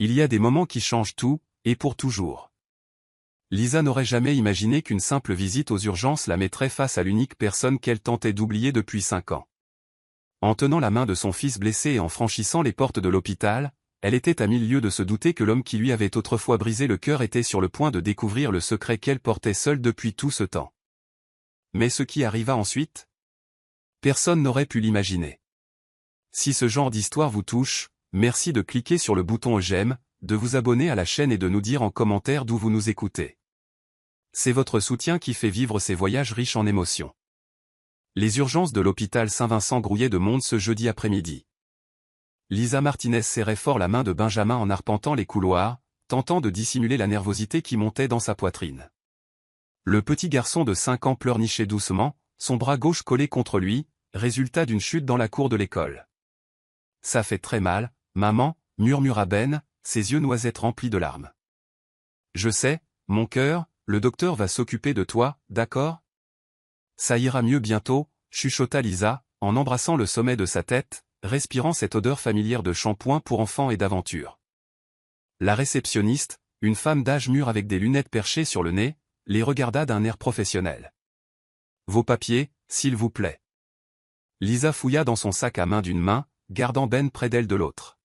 Il y a des moments qui changent tout, et pour toujours. Lisa n'aurait jamais imaginé qu'une simple visite aux urgences la mettrait face à l'unique personne qu'elle tentait d'oublier depuis 5 ans. En tenant la main de son fils blessé et en franchissant les portes de l'hôpital, elle était à 1000 lieues de se douter que l'homme qui lui avait autrefois brisé le cœur était sur le point de découvrir le secret qu'elle portait seule depuis tout ce temps. Mais ce qui arriva ensuite? Personne n'aurait pu l'imaginer. Si ce genre d'histoire vous touche, merci de cliquer sur le bouton j'aime, de vous abonner à la chaîne et de nous dire en commentaire d'où vous nous écoutez. C'est votre soutien qui fait vivre ces voyages riches en émotions. Les urgences de l'hôpital Saint-Vincent grouillaient de monde ce jeudi après-midi. Lisa Martinez serrait fort la main de Benjamin en arpentant les couloirs, tentant de dissimuler la nervosité qui montait dans sa poitrine. Le petit garçon de 5 ans pleurnichait doucement, son bras gauche collé contre lui, résultat d'une chute dans la cour de l'école. « Ça fait très mal, maman », murmura Ben, ses yeux noisettes remplis de larmes. « Je sais, mon cœur, le docteur va s'occuper de toi, d'accord ? Ça ira mieux bientôt, chuchota Lisa, en embrassant le sommet de sa tête, respirant cette odeur familière de shampoing pour enfants et d'aventure. La réceptionniste, une femme d'âge mûr avec des lunettes perchées sur le nez, les regarda d'un air professionnel. « Vos papiers, s'il vous plaît. » Lisa fouilla dans son sac à main d'une main, gardant Ben près d'elle de l'autre.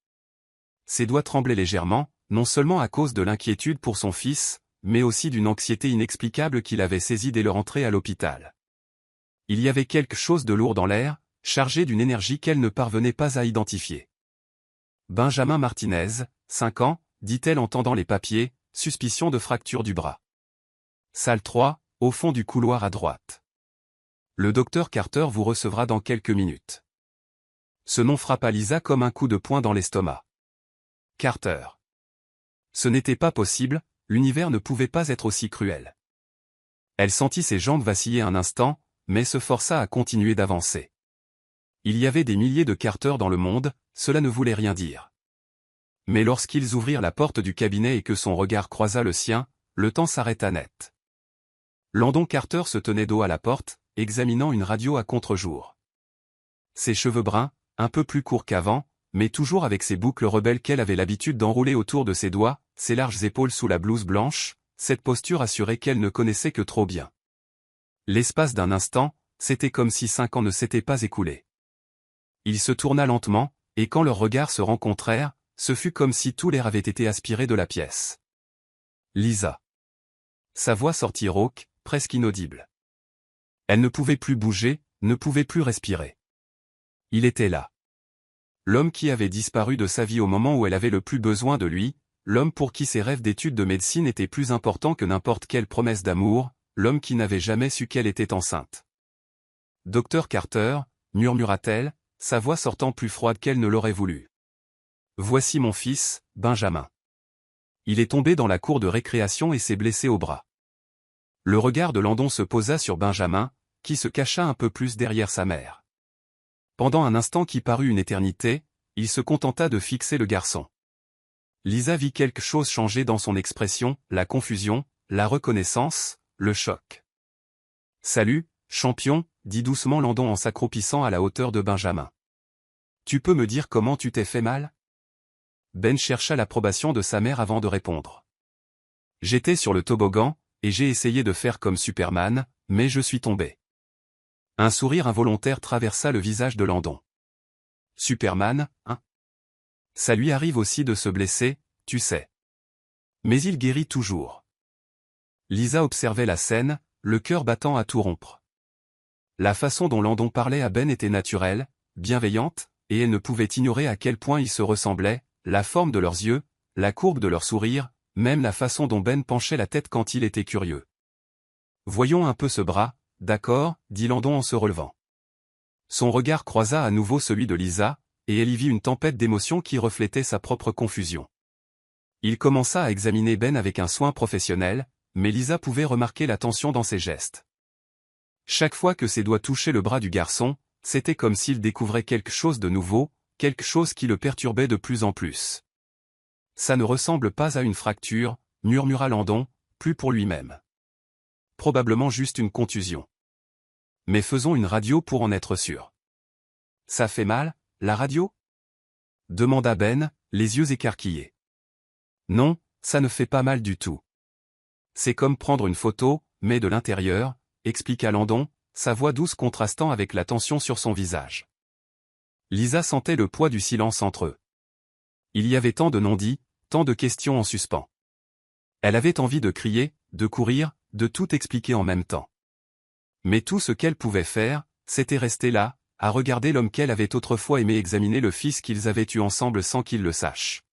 Ses doigts tremblaient légèrement, non seulement à cause de l'inquiétude pour son fils, mais aussi d'une anxiété inexplicable qui l'avait saisie dès leur entrée à l'hôpital. Il y avait quelque chose de lourd dans l'air, chargé d'une énergie qu'elle ne parvenait pas à identifier. « Benjamin Martinez, 5 ans, dit-elle en tendant les papiers, suspicion de fracture du bras. Salle 3, au fond du couloir à droite. Le docteur Carter vous recevra dans quelques minutes. » Ce nom frappa Lisa comme un coup de poing dans l'estomac. Carter. Ce n'était pas possible, l'univers ne pouvait pas être aussi cruel. Elle sentit ses jambes vaciller un instant, mais se força à continuer d'avancer. Il y avait des milliers de Carter dans le monde, cela ne voulait rien dire. Mais lorsqu'ils ouvrirent la porte du cabinet et que son regard croisa le sien, le temps s'arrêta net. Landon Carter se tenait dos à la porte, examinant une radio à contre-jour. Ses cheveux bruns, un peu plus courts qu'avant, mais toujours avec ses boucles rebelles qu'elle avait l'habitude d'enrouler autour de ses doigts, ses larges épaules sous la blouse blanche, cette posture assurait qu'elle ne connaissait que trop bien. L'espace d'un instant, c'était comme si 5 ans ne s'étaient pas écoulés. Il se tourna lentement, et quand leurs regards se rencontrèrent, ce fut comme si tout l'air avait été aspiré de la pièce. Lisa. Sa voix sortit rauque, presque inaudible. Elle ne pouvait plus bouger, ne pouvait plus respirer. Il était là. L'homme qui avait disparu de sa vie au moment où elle avait le plus besoin de lui, l'homme pour qui ses rêves d'études de médecine étaient plus importants que n'importe quelle promesse d'amour, l'homme qui n'avait jamais su qu'elle était enceinte. « Docteur Carter », murmura-t-elle, sa voix sortant plus froide qu'elle ne l'aurait voulu. « Voici mon fils, Benjamin. Il est tombé dans la cour de récréation et s'est blessé au bras. » Le regard de Landon se posa sur Benjamin, qui se cacha un peu plus derrière sa mère. Pendant un instant qui parut une éternité, il se contenta de fixer le garçon. Lisa vit quelque chose changer dans son expression, la confusion, la reconnaissance, le choc. « Salut, champion », dit doucement Landon en s'accroupissant à la hauteur de Benjamin. « Tu peux me dire comment tu t'es fait mal ?» Ben chercha l'approbation de sa mère avant de répondre. « J'étais sur le toboggan, et j'ai essayé de faire comme Superman, mais je suis tombé. » Un sourire involontaire traversa le visage de Landon. « Superman, hein ? Ça lui arrive aussi de se blesser, tu sais. Mais il guérit toujours. » Lisa observait la scène, le cœur battant à tout rompre. La façon dont Landon parlait à Ben était naturelle, bienveillante, et elle ne pouvait ignorer à quel point ils se ressemblaient, la forme de leurs yeux, la courbe de leur sourire, même la façon dont Ben penchait la tête quand il était curieux. « Voyons un peu ce bras, d'accord, » dit Landon en se relevant. Son regard croisa à nouveau celui de Lisa, et elle y vit une tempête d'émotions qui reflétait sa propre confusion. Il commença à examiner Ben avec un soin professionnel, mais Lisa pouvait remarquer la tension dans ses gestes. Chaque fois que ses doigts touchaient le bras du garçon, c'était comme s'il découvrait quelque chose de nouveau, quelque chose qui le perturbait de plus en plus. « Ça ne ressemble pas à une fracture », murmura Landon, plus pour lui-même. « Probablement juste une contusion. Mais faisons une radio pour en être sûr. »« Ça fait mal, la radio ?» demanda Ben, les yeux écarquillés. Non, ça ne fait pas mal du tout. C'est comme prendre une photo, mais de l'intérieur, expliqua Landon, sa voix douce contrastant avec la tension sur son visage. Lisa sentait le poids du silence entre eux. Il y avait tant de non-dits, tant de questions en suspens. Elle avait envie de crier, de courir, de tout expliquer en même temps. Mais tout ce qu'elle pouvait faire, c'était rester là, à regarder l'homme qu'elle avait autrefois aimé examiner le fils qu'ils avaient eu ensemble sans qu'il le sache.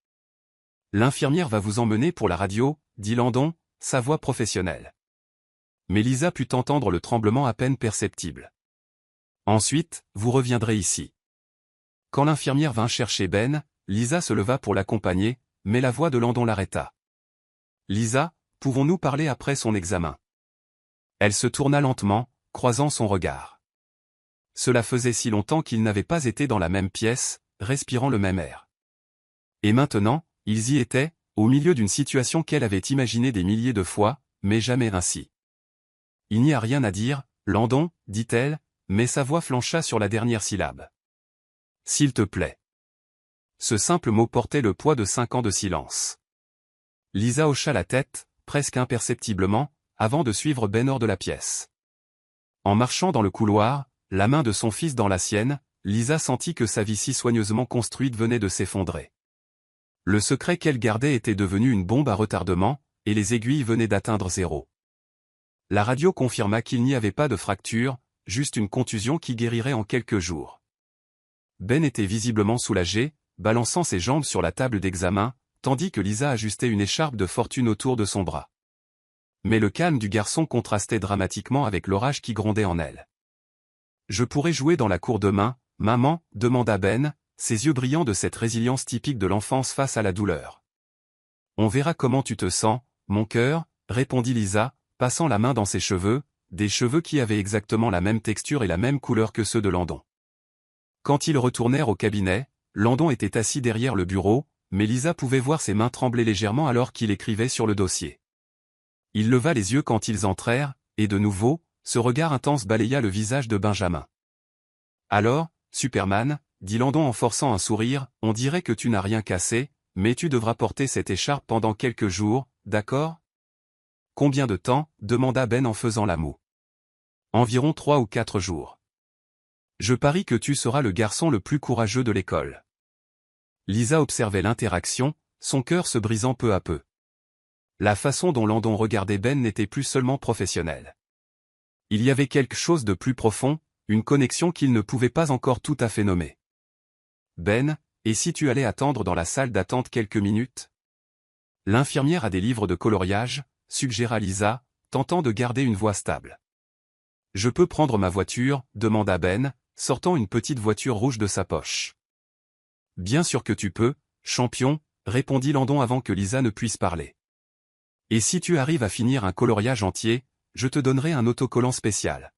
L'infirmière va vous emmener pour la radio, dit Landon, sa voix professionnelle. Mais Lisa put entendre le tremblement à peine perceptible. Ensuite, vous reviendrez ici. Quand l'infirmière vint chercher Ben, Lisa se leva pour l'accompagner, mais la voix de Landon l'arrêta. Lisa, pouvons-nous parler après son examen? Elle se tourna lentement, croisant son regard. Cela faisait si longtemps qu'ils n'avaient pas été dans la même pièce, respirant le même air. Et maintenant, ils y étaient, au milieu d'une situation qu'elle avait imaginée des milliers de fois, mais jamais ainsi. Il n'y a rien à dire, Landon, dit-elle, mais sa voix flancha sur la dernière syllabe. S'il te plaît. Ce simple mot portait le poids de 5 ans de silence. Lisa hocha la tête, presque imperceptiblement, avant de suivre Ben hors de la pièce. En marchant dans le couloir, la main de son fils dans la sienne, Lisa sentit que sa vie si soigneusement construite venait de s'effondrer. Le secret qu'elle gardait était devenu une bombe à retardement, et les aiguilles venaient d'atteindre 0. La radio confirma qu'il n'y avait pas de fracture, juste une contusion qui guérirait en quelques jours. Ben était visiblement soulagé, balançant ses jambes sur la table d'examen, tandis que Lisa ajustait une écharpe de fortune autour de son bras. Mais le calme du garçon contrastait dramatiquement avec l'orage qui grondait en elle. « Je pourrais jouer dans la cour demain, maman ?» demanda Ben, ses yeux brillants de cette résilience typique de l'enfance face à la douleur. « On verra comment tu te sens, mon cœur » répondit Lisa, passant la main dans ses cheveux, des cheveux qui avaient exactement la même texture et la même couleur que ceux de Landon. Quand ils retournèrent au cabinet, Landon était assis derrière le bureau, mais Lisa pouvait voir ses mains trembler légèrement alors qu'il écrivait sur le dossier. Il leva les yeux quand ils entrèrent, et de nouveau, ce regard intense balaya le visage de Benjamin. « Alors, Superman, dit Landon en forçant un sourire, on dirait que tu n'as rien cassé, mais tu devras porter cette écharpe pendant quelques jours, d'accord? Combien de temps? Demanda Ben en faisant la moue. Environ 3 ou 4 jours. Je parie que tu seras le garçon le plus courageux de l'école. Lisa observait l'interaction, son cœur se brisant peu à peu. La façon dont Landon regardait Ben n'était plus seulement professionnelle. Il y avait quelque chose de plus profond, une connexion qu'il ne pouvait pas encore tout à fait nommer. Ben, et si tu allais attendre dans la salle d'attente quelques minutes? L'infirmière a des livres de coloriage, suggéra Lisa, tentant de garder une voix stable. Je peux prendre ma voiture, demanda Ben, sortant une petite voiture rouge de sa poche. Bien sûr que tu peux, champion, répondit Landon avant que Lisa ne puisse parler. Et si tu arrives à finir un coloriage entier, je te donnerai un autocollant spécial.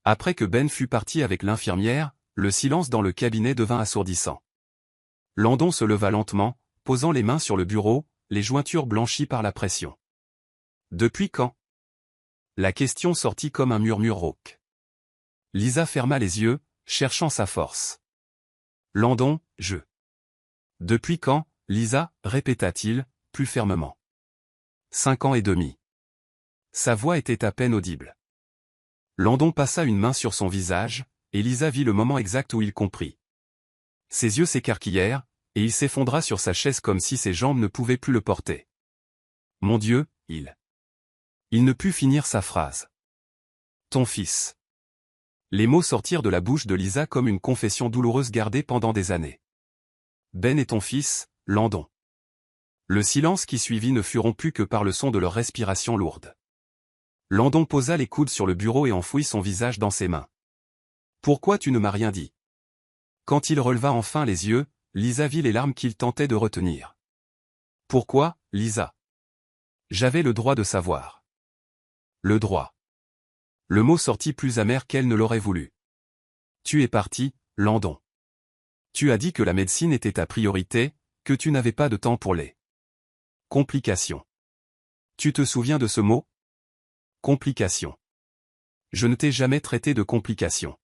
Après que Ben fut parti avec l'infirmière, le silence dans le cabinet devint assourdissant. Landon se leva lentement, posant les mains sur le bureau, les jointures blanchies par la pression. Depuis quand? La question sortit comme un murmure rauque. Lisa ferma les yeux, cherchant sa force. Landon, je. Depuis quand, Lisa, répéta-t-il, plus fermement. 5 ans et demi. Sa voix était à peine audible. Landon passa une main sur son visage, et Lisa vit le moment exact où il comprit. Ses yeux s'écarquillèrent, et il s'effondra sur sa chaise comme si ses jambes ne pouvaient plus le porter. Mon Dieu, Il ne put finir sa phrase. Ton fils. Les mots sortirent de la bouche de Lisa comme une confession douloureuse gardée pendant des années. Ben est ton fils, Landon. Le silence qui suivit ne fut rompu que par le son de leur respiration lourde. Landon posa les coudes sur le bureau et enfouit son visage dans ses mains. Pourquoi tu ne m'as rien dit? Quand il releva enfin les yeux, Lisa vit les larmes qu'il tentait de retenir. Pourquoi, Lisa? J'avais le droit de savoir. Le droit. Le mot sortit plus amer qu'elle ne l'aurait voulu. Tu es parti, Landon. Tu as dit que la médecine était ta priorité, que tu n'avais pas de temps pour les complications. Tu te souviens de ce mot? Complications. Je ne t'ai jamais traité de complications.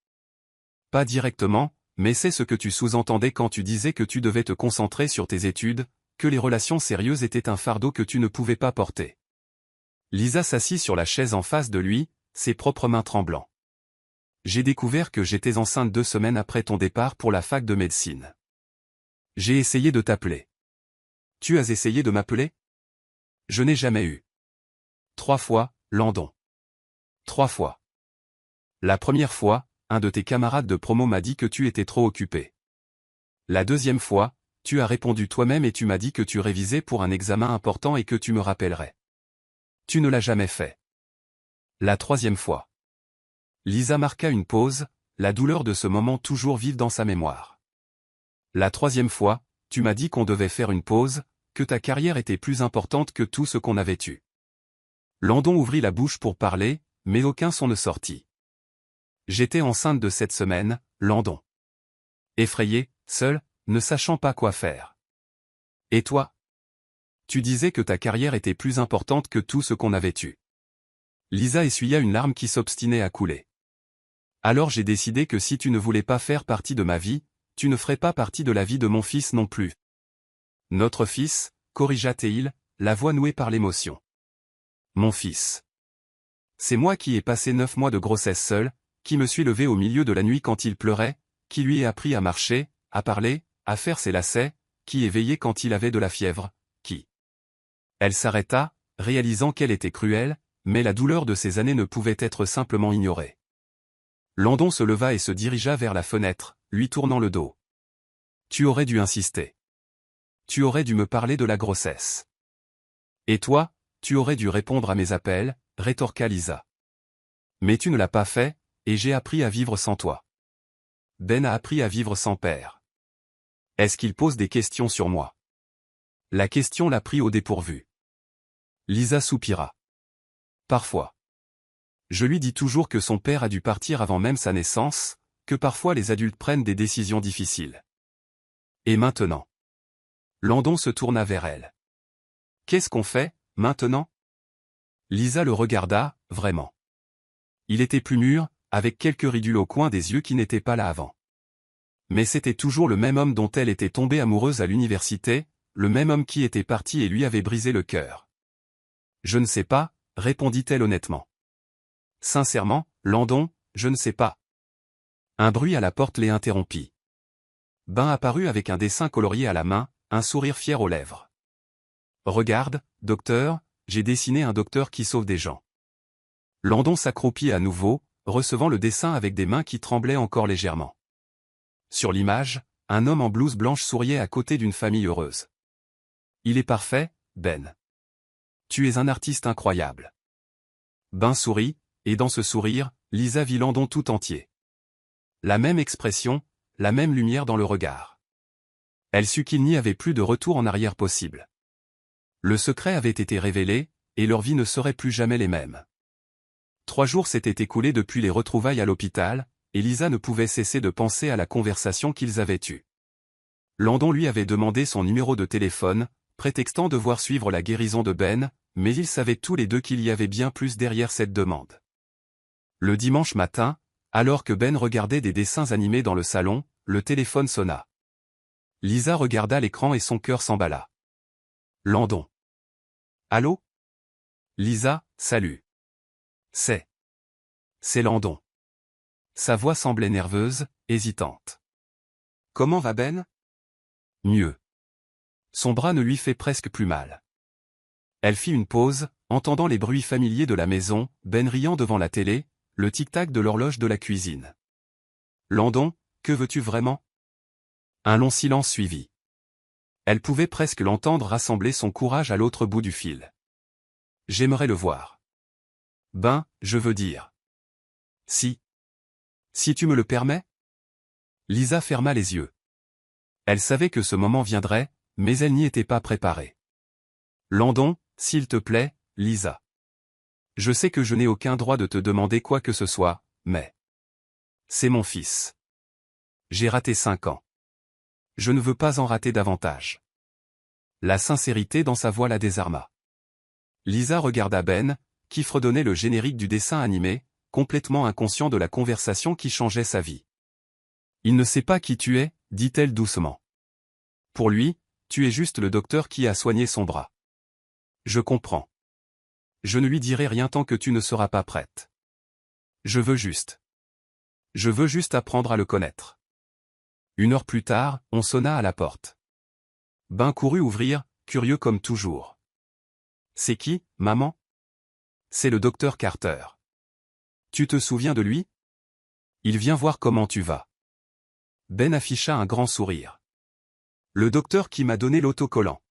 Pas directement, mais c'est ce que tu sous-entendais quand tu disais que tu devais te concentrer sur tes études, que les relations sérieuses étaient un fardeau que tu ne pouvais pas porter. Lisa s'assit sur la chaise en face de lui, ses propres mains tremblant. J'ai découvert que j'étais enceinte 2 semaines après ton départ pour la fac de médecine. J'ai essayé de t'appeler. Tu as essayé de m'appeler? Je n'ai jamais eu. 3 fois, Landon. 3 fois. La première fois, un de tes camarades de promo m'a dit que tu étais trop occupé. La deuxième fois, tu as répondu toi-même et tu m'as dit que tu révisais pour un examen important et que tu me rappellerais. Tu ne l'as jamais fait. La troisième fois. Lisa marqua une pause, la douleur de ce moment toujours vive dans sa mémoire. La troisième fois, tu m'as dit qu'on devait faire une pause, que ta carrière était plus importante que tout ce qu'on avait eu. Landon ouvrit la bouche pour parler, mais aucun son ne sortit. J'étais enceinte de 7 semaines, Landon. Effrayé, seul, ne sachant pas quoi faire. Et toi? Tu disais que ta carrière était plus importante que tout ce qu'on avait eu. Lisa essuya une larme qui s'obstinait à couler. Alors j'ai décidé que si tu ne voulais pas faire partie de ma vie, tu ne ferais pas partie de la vie de mon fils non plus. Notre fils, corrigea Théil, la voix nouée par l'émotion. Mon fils. C'est moi qui ai passé 9 mois de grossesse seul, qui me suis levé au milieu de la nuit quand il pleurait, qui lui ai appris à marcher, à parler, à faire ses lacets, qui ai veillé quand il avait de la fièvre, qui. Elle s'arrêta, réalisant qu'elle était cruelle, mais la douleur de ces années ne pouvait être simplement ignorée. Landon se leva et se dirigea vers la fenêtre, lui tournant le dos. Tu aurais dû insister. Tu aurais dû me parler de la grossesse. Et toi, tu aurais dû répondre à mes appels, rétorqua Lisa. Mais tu ne l'as pas fait, et j'ai appris à vivre sans toi. Ben a appris à vivre sans père. Est-ce qu'il pose des questions sur moi? La question l'a pris au dépourvu. Lisa soupira. Parfois. Je lui dis toujours que son père a dû partir avant même sa naissance, que parfois les adultes prennent des décisions difficiles. Et maintenant? Landon se tourna vers elle. Qu'est-ce qu'on fait, maintenant? Lisa le regarda, vraiment. Il était plus mûr, avec quelques ridules au coin des yeux qui n'étaient pas là avant. Mais c'était toujours le même homme dont elle était tombée amoureuse à l'université, le même homme qui était parti et lui avait brisé le cœur. Je ne sais pas, répondit-elle honnêtement. Sincèrement, Landon, je ne sais pas. Un bruit à la porte les interrompit. Ben apparut avec un dessin colorié à la main, un sourire fier aux lèvres. Regarde, docteur, j'ai dessiné un docteur qui sauve des gens. Landon s'accroupit à nouveau, recevant le dessin avec des mains qui tremblaient encore légèrement. Sur l'image, un homme en blouse blanche souriait à côté d'une famille heureuse. Il est parfait, Ben. Tu es un artiste incroyable. Ben sourit, et dans ce sourire, Lisa vit Landon tout entier. La même expression, la même lumière dans le regard. Elle sut qu'il n'y avait plus de retour en arrière possible. Le secret avait été révélé, et leur vie ne serait plus jamais les mêmes. 3 jours s'étaient écoulés depuis les retrouvailles à l'hôpital, et Lisa ne pouvait cesser de penser à la conversation qu'ils avaient eue. Landon lui avait demandé son numéro de téléphone, prétextant devoir suivre la guérison de Ben, mais ils savaient tous les deux qu'il y avait bien plus derrière cette demande. Le dimanche matin, alors que Ben regardait des dessins animés dans le salon, le téléphone sonna. Lisa regarda l'écran et son cœur s'emballa. Landon. Allô? Lisa, salut. C'est Landon. Sa voix semblait nerveuse, hésitante. Comment va Ben? Mieux. Son bras ne lui fait presque plus mal. Elle fit une pause, entendant les bruits familiers de la maison, Ben riant devant la télé, le tic-tac de l'horloge de la cuisine. Landon, que veux-tu vraiment? Un long silence suivit. Elle pouvait presque l'entendre rassembler son courage à l'autre bout du fil. J'aimerais le voir. Ben, je veux dire. Si. Si tu me le permets? Lisa ferma les yeux. Elle savait que ce moment viendrait, mais elle n'y était pas préparée. Landon, s'il te plaît, Lisa. Je sais que je n'ai aucun droit de te demander quoi que ce soit, mais... C'est mon fils. J'ai raté 5 ans. Je ne veux pas en rater davantage. La sincérité dans sa voix la désarma. Lisa regarda Ben, qui fredonnait le générique du dessin animé, complètement inconscient de la conversation qui changeait sa vie. Il ne sait pas qui tu es, dit-elle doucement. Pour lui, tu es juste le docteur qui a soigné son bras. Je comprends. Je ne lui dirai rien tant que tu ne seras pas prête. Je veux juste apprendre à le connaître. 1 heure plus tard, on sonna à la porte. Ben courut ouvrir, curieux comme toujours. C'est qui, maman? C'est le docteur Carter. Tu te souviens de lui? Il vient voir comment tu vas. Ben afficha un grand sourire. Le docteur qui m'a donné l'autocollant.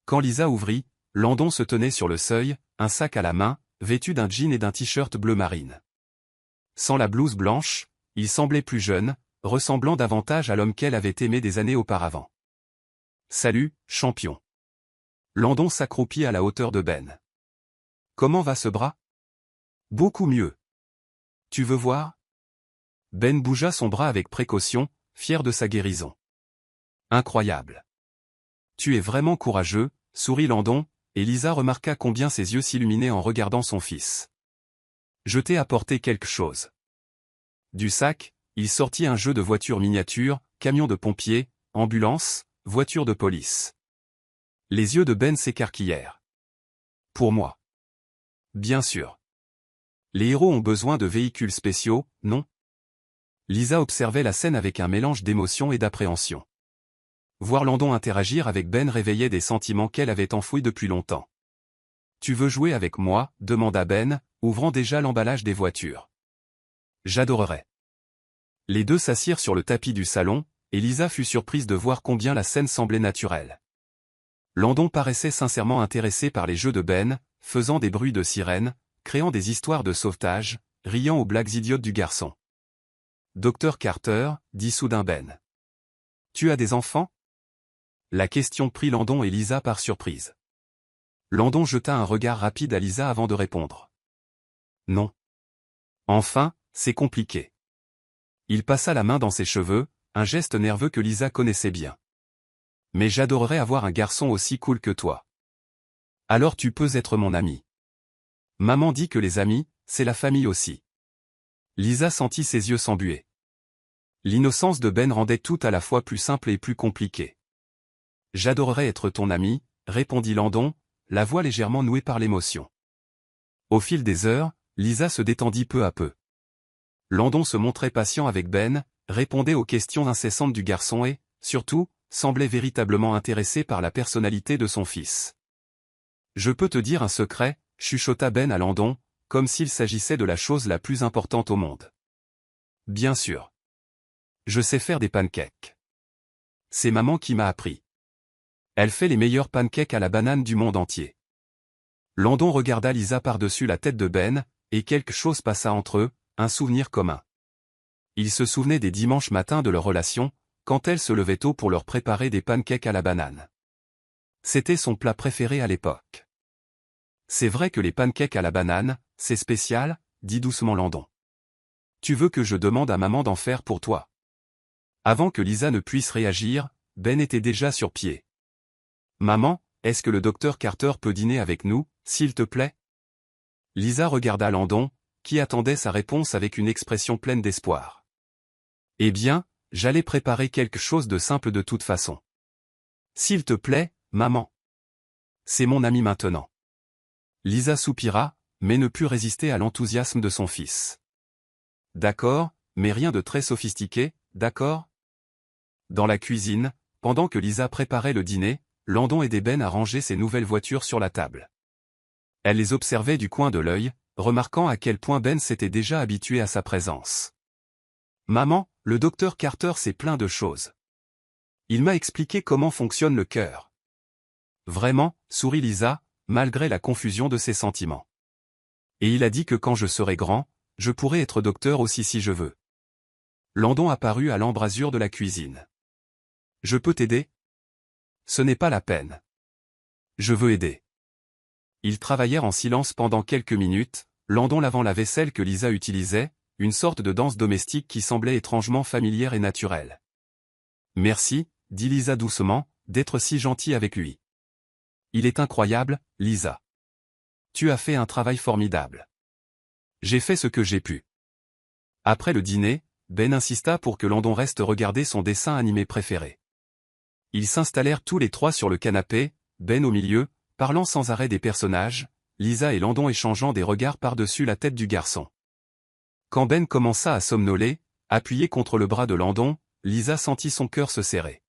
Quand Lisa ouvrit, Landon se tenait sur le seuil, un sac à la main, vêtu d'un jean et d'un t-shirt bleu marine. Sans la blouse blanche, il semblait plus jeune, ressemblant davantage à l'homme qu'elle avait aimé des années auparavant. Salut, champion. Landon s'accroupit à la hauteur de Ben. Comment va ce bras? Beaucoup mieux. Tu veux voir? Ben bougea son bras avec précaution, fier de sa guérison. Incroyable. Tu es vraiment courageux, sourit Landon, et Lisa remarqua combien ses yeux s'illuminaient en regardant son fils. Je t'ai apporté quelque chose. Du sac, il sortit un jeu de voitures miniatures, camions de pompiers, ambulances, voitures de police. Les yeux de Ben s'écarquillèrent. Pour moi. Bien sûr. Les héros ont besoin de véhicules spéciaux, non? Lisa observait la scène avec un mélange d'émotion et d'appréhension. Voir Landon interagir avec Ben réveillait des sentiments qu'elle avait enfouis depuis longtemps. Tu veux jouer avec moi? Demanda Ben, ouvrant déjà l'emballage des voitures. J'adorerais. Les deux s'assirent sur le tapis du salon, et Lisa fut surprise de voir combien la scène semblait naturelle. Landon paraissait sincèrement intéressé par les jeux de Ben, faisant des bruits de sirène, créant des histoires de sauvetage, riant aux blagues idiotes du garçon. Docteur Carter, dit soudain Ben. Tu as des enfants? La question prit Landon et Lisa par surprise. Landon jeta un regard rapide à Lisa avant de répondre. Non. Enfin, c'est compliqué. Il passa la main dans ses cheveux, un geste nerveux que Lisa connaissait bien. Mais j'adorerais avoir un garçon aussi cool que toi. Alors tu peux être mon ami. Maman dit que les amis, c'est la famille aussi. Lisa sentit ses yeux s'embuer. L'innocence de Ben rendait tout à la fois plus simple et plus compliqué. J'adorerais être ton ami, répondit Landon, la voix légèrement nouée par l'émotion. Au fil des heures, Lisa se détendit peu à peu. Landon se montrait patient avec Ben, répondait aux questions incessantes du garçon et, surtout, semblait véritablement intéressé par la personnalité de son fils. Je peux te dire un secret, chuchota Ben à Landon, comme s'il s'agissait de la chose la plus importante au monde. Bien sûr. Je sais faire des pancakes. C'est maman qui m'a appris. Elle fait les meilleurs pancakes à la banane du monde entier. Landon regarda Lisa par-dessus la tête de Ben, et quelque chose passa entre eux, un souvenir commun. Il se souvenait des dimanches matins de leur relation, quand elle se levait tôt pour leur préparer des pancakes à la banane. C'était son plat préféré à l'époque. C'est vrai que les pancakes à la banane, c'est spécial, dit doucement Landon. Tu veux que je demande à maman d'en faire pour toi? Avant que Lisa ne puisse réagir, Ben était déjà sur pied. Maman, est-ce que le docteur Carter peut dîner avec nous, s'il te plaît? Lisa regarda Landon, qui attendait sa réponse avec une expression pleine d'espoir. Eh bien, j'allais préparer quelque chose de simple de toute façon. S'il te plaît, maman. C'est mon ami maintenant. Lisa soupira, mais ne put résister à l'enthousiasme de son fils. D'accord, mais rien de très sophistiqué, d'accord? Dans la cuisine, pendant que Lisa préparait le dîner, Landon aidait Ben à ranger ses nouvelles voitures sur la table. Elle les observait du coin de l'œil, remarquant à quel point Ben s'était déjà habitué à sa présence. Maman, le docteur Carter sait plein de choses. Il m'a expliqué comment fonctionne le cœur. Vraiment, sourit Lisa, malgré la confusion de ses sentiments. Et il a dit que quand je serai grand, je pourrai être docteur aussi si je veux. Landon apparut à l'embrasure de la cuisine. Je peux t'aider? Ce n'est pas la peine. Je veux aider. Ils travaillèrent en silence pendant quelques minutes, Landon lavant la vaisselle que Lisa utilisait, une sorte de danse domestique qui semblait étrangement familière et naturelle. Merci, dit Lisa doucement, d'être si gentil avec lui. Il est incroyable, Lisa. Tu as fait un travail formidable. J'ai fait ce que j'ai pu. Après le dîner, Ben insista pour que Landon reste regarder son dessin animé préféré. Ils s'installèrent tous les trois sur le canapé, Ben au milieu, parlant sans arrêt des personnages, Lisa et Landon échangeant des regards par-dessus la tête du garçon. Quand Ben commença à somnoler, appuyé contre le bras de Landon, Lisa sentit son cœur se serrer.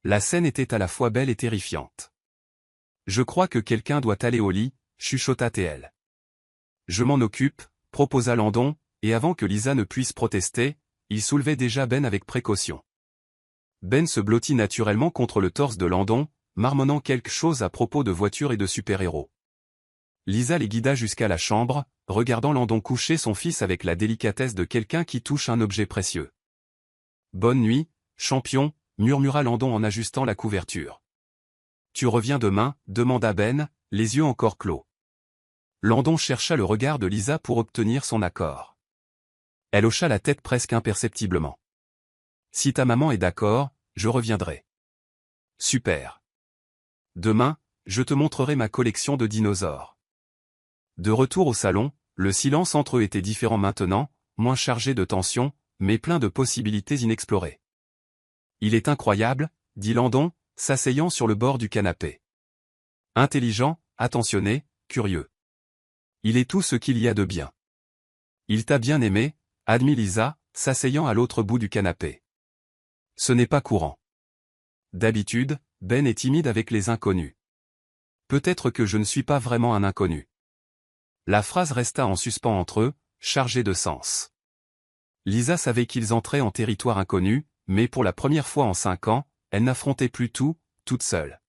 La scène était à la fois belle et terrifiante. « Je crois que quelqu'un doit aller au lit », chuchota TL. « Je m'en occupe », proposa Landon, et avant que Lisa ne puisse protester, il soulevait déjà Ben avec précaution. Ben se blottit naturellement contre le torse de Landon, marmonnant quelque chose à propos de voitures et de super-héros. Lisa les guida jusqu'à la chambre, regardant Landon coucher son fils avec la délicatesse de quelqu'un qui touche un objet précieux. « Bonne nuit, champion », murmura Landon en ajustant la couverture. « Tu reviens demain ?» demanda Ben, les yeux encore clos. Landon chercha le regard de Lisa pour obtenir son accord. Elle hocha la tête presque imperceptiblement. « Si ta maman est d'accord, je reviendrai. »« Super. Demain, je te montrerai ma collection de dinosaures. » De retour au salon, le silence entre eux était différent maintenant, moins chargé de tension, mais plein de possibilités inexplorées. « Il est incroyable, » dit Landon, s'asseyant sur le bord du canapé. « Intelligent, attentionné, curieux. Il est tout ce qu'il y a de bien. Il t'a bien aimé, » admit Lisa, s'asseyant à l'autre bout du canapé. Ce n'est pas courant. D'habitude, Ben est timide avec les inconnus. Peut-être que je ne suis pas vraiment un inconnu. La phrase resta en suspens entre eux, chargée de sens. Lisa savait qu'ils entraient en territoire inconnu, mais pour la première fois en 5 ans, elle n'affrontait plus tout, toute seule.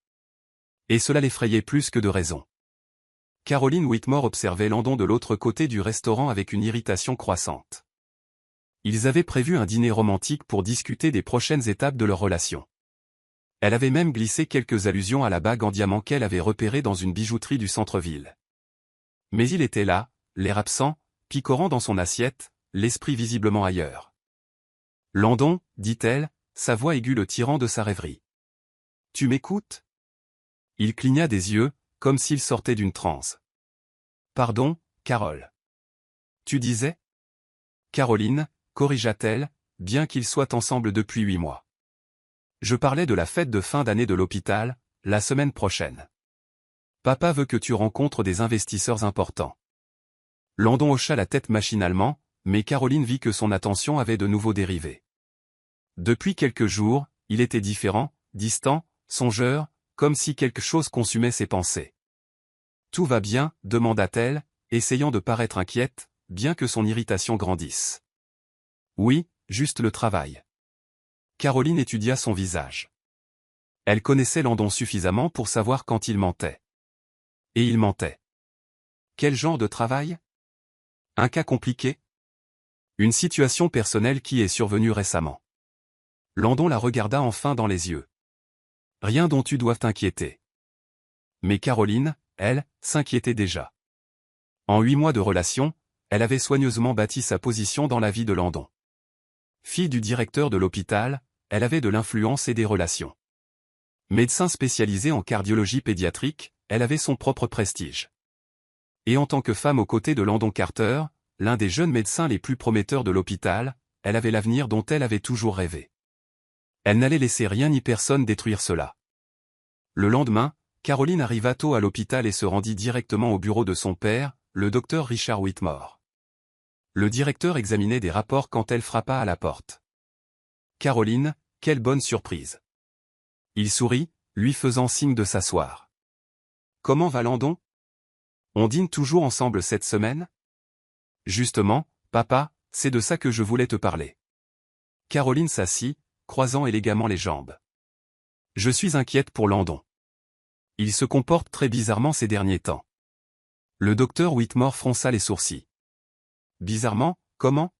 Et cela l'effrayait plus que de raison. Caroline Whitmore observait Landon de l'autre côté du restaurant avec une irritation croissante. Ils avaient prévu un dîner romantique pour discuter des prochaines étapes de leur relation. Elle avait même glissé quelques allusions à la bague en diamant qu'elle avait repérée dans une bijouterie du centre-ville. Mais il était là, l'air absent, picorant dans son assiette, l'esprit visiblement ailleurs. « Landon, » dit-elle, sa voix aiguë le tirant de sa rêverie. « Tu m'écoutes ?» Il cligna des yeux, comme s'il sortait d'une transe. « Pardon, Carole. »« Tu disais ?» Caroline, corrigea-t-elle, bien qu'ils soient ensemble depuis 8 mois. « Je parlais de la fête de fin d'année de l'hôpital, la semaine prochaine. Papa veut que tu rencontres des investisseurs importants. » Landon hocha la tête machinalement, mais Caroline vit que son attention avait de nouveau dérivé. Depuis quelques jours, il était différent, distant, songeur, comme si quelque chose consumait ses pensées. « Tout va bien ?» demanda-t-elle, essayant de paraître inquiète, bien que son irritation grandisse. « Oui, juste le travail. » Caroline étudia son visage. Elle connaissait Landon suffisamment pour savoir quand il mentait. Et il mentait. Quel genre de travail? Un cas compliqué? Une situation personnelle qui est survenue récemment. Landon la regarda enfin dans les yeux. Rien dont tu doives t'inquiéter. Mais Caroline, elle, s'inquiétait déjà. En 8 mois de relation, elle avait soigneusement bâti sa position dans la vie de Landon. Fille du directeur de l'hôpital, elle avait de l'influence et des relations. Médecin spécialisé en cardiologie pédiatrique, elle avait son propre prestige. Et en tant que femme aux côtés de Landon Carter, l'un des jeunes médecins les plus prometteurs de l'hôpital, elle avait l'avenir dont elle avait toujours rêvé. Elle n'allait laisser rien ni personne détruire cela. Le lendemain, Caroline arriva tôt à l'hôpital et se rendit directement au bureau de son père, le docteur Richard Whitmore. Le directeur examinait des rapports quand elle frappa à la porte. « Caroline, quelle bonne surprise !» Il sourit, lui faisant signe de s'asseoir. « Comment va Landon ? On dîne toujours ensemble cette semaine ? » « Justement, papa, c'est de ça que je voulais te parler. » Caroline s'assit, croisant élégamment les jambes. « Je suis inquiète pour Landon. Il se comporte très bizarrement ces derniers temps. » Le docteur Whitmore fronça les sourcils. « Bizarrement, comment ? »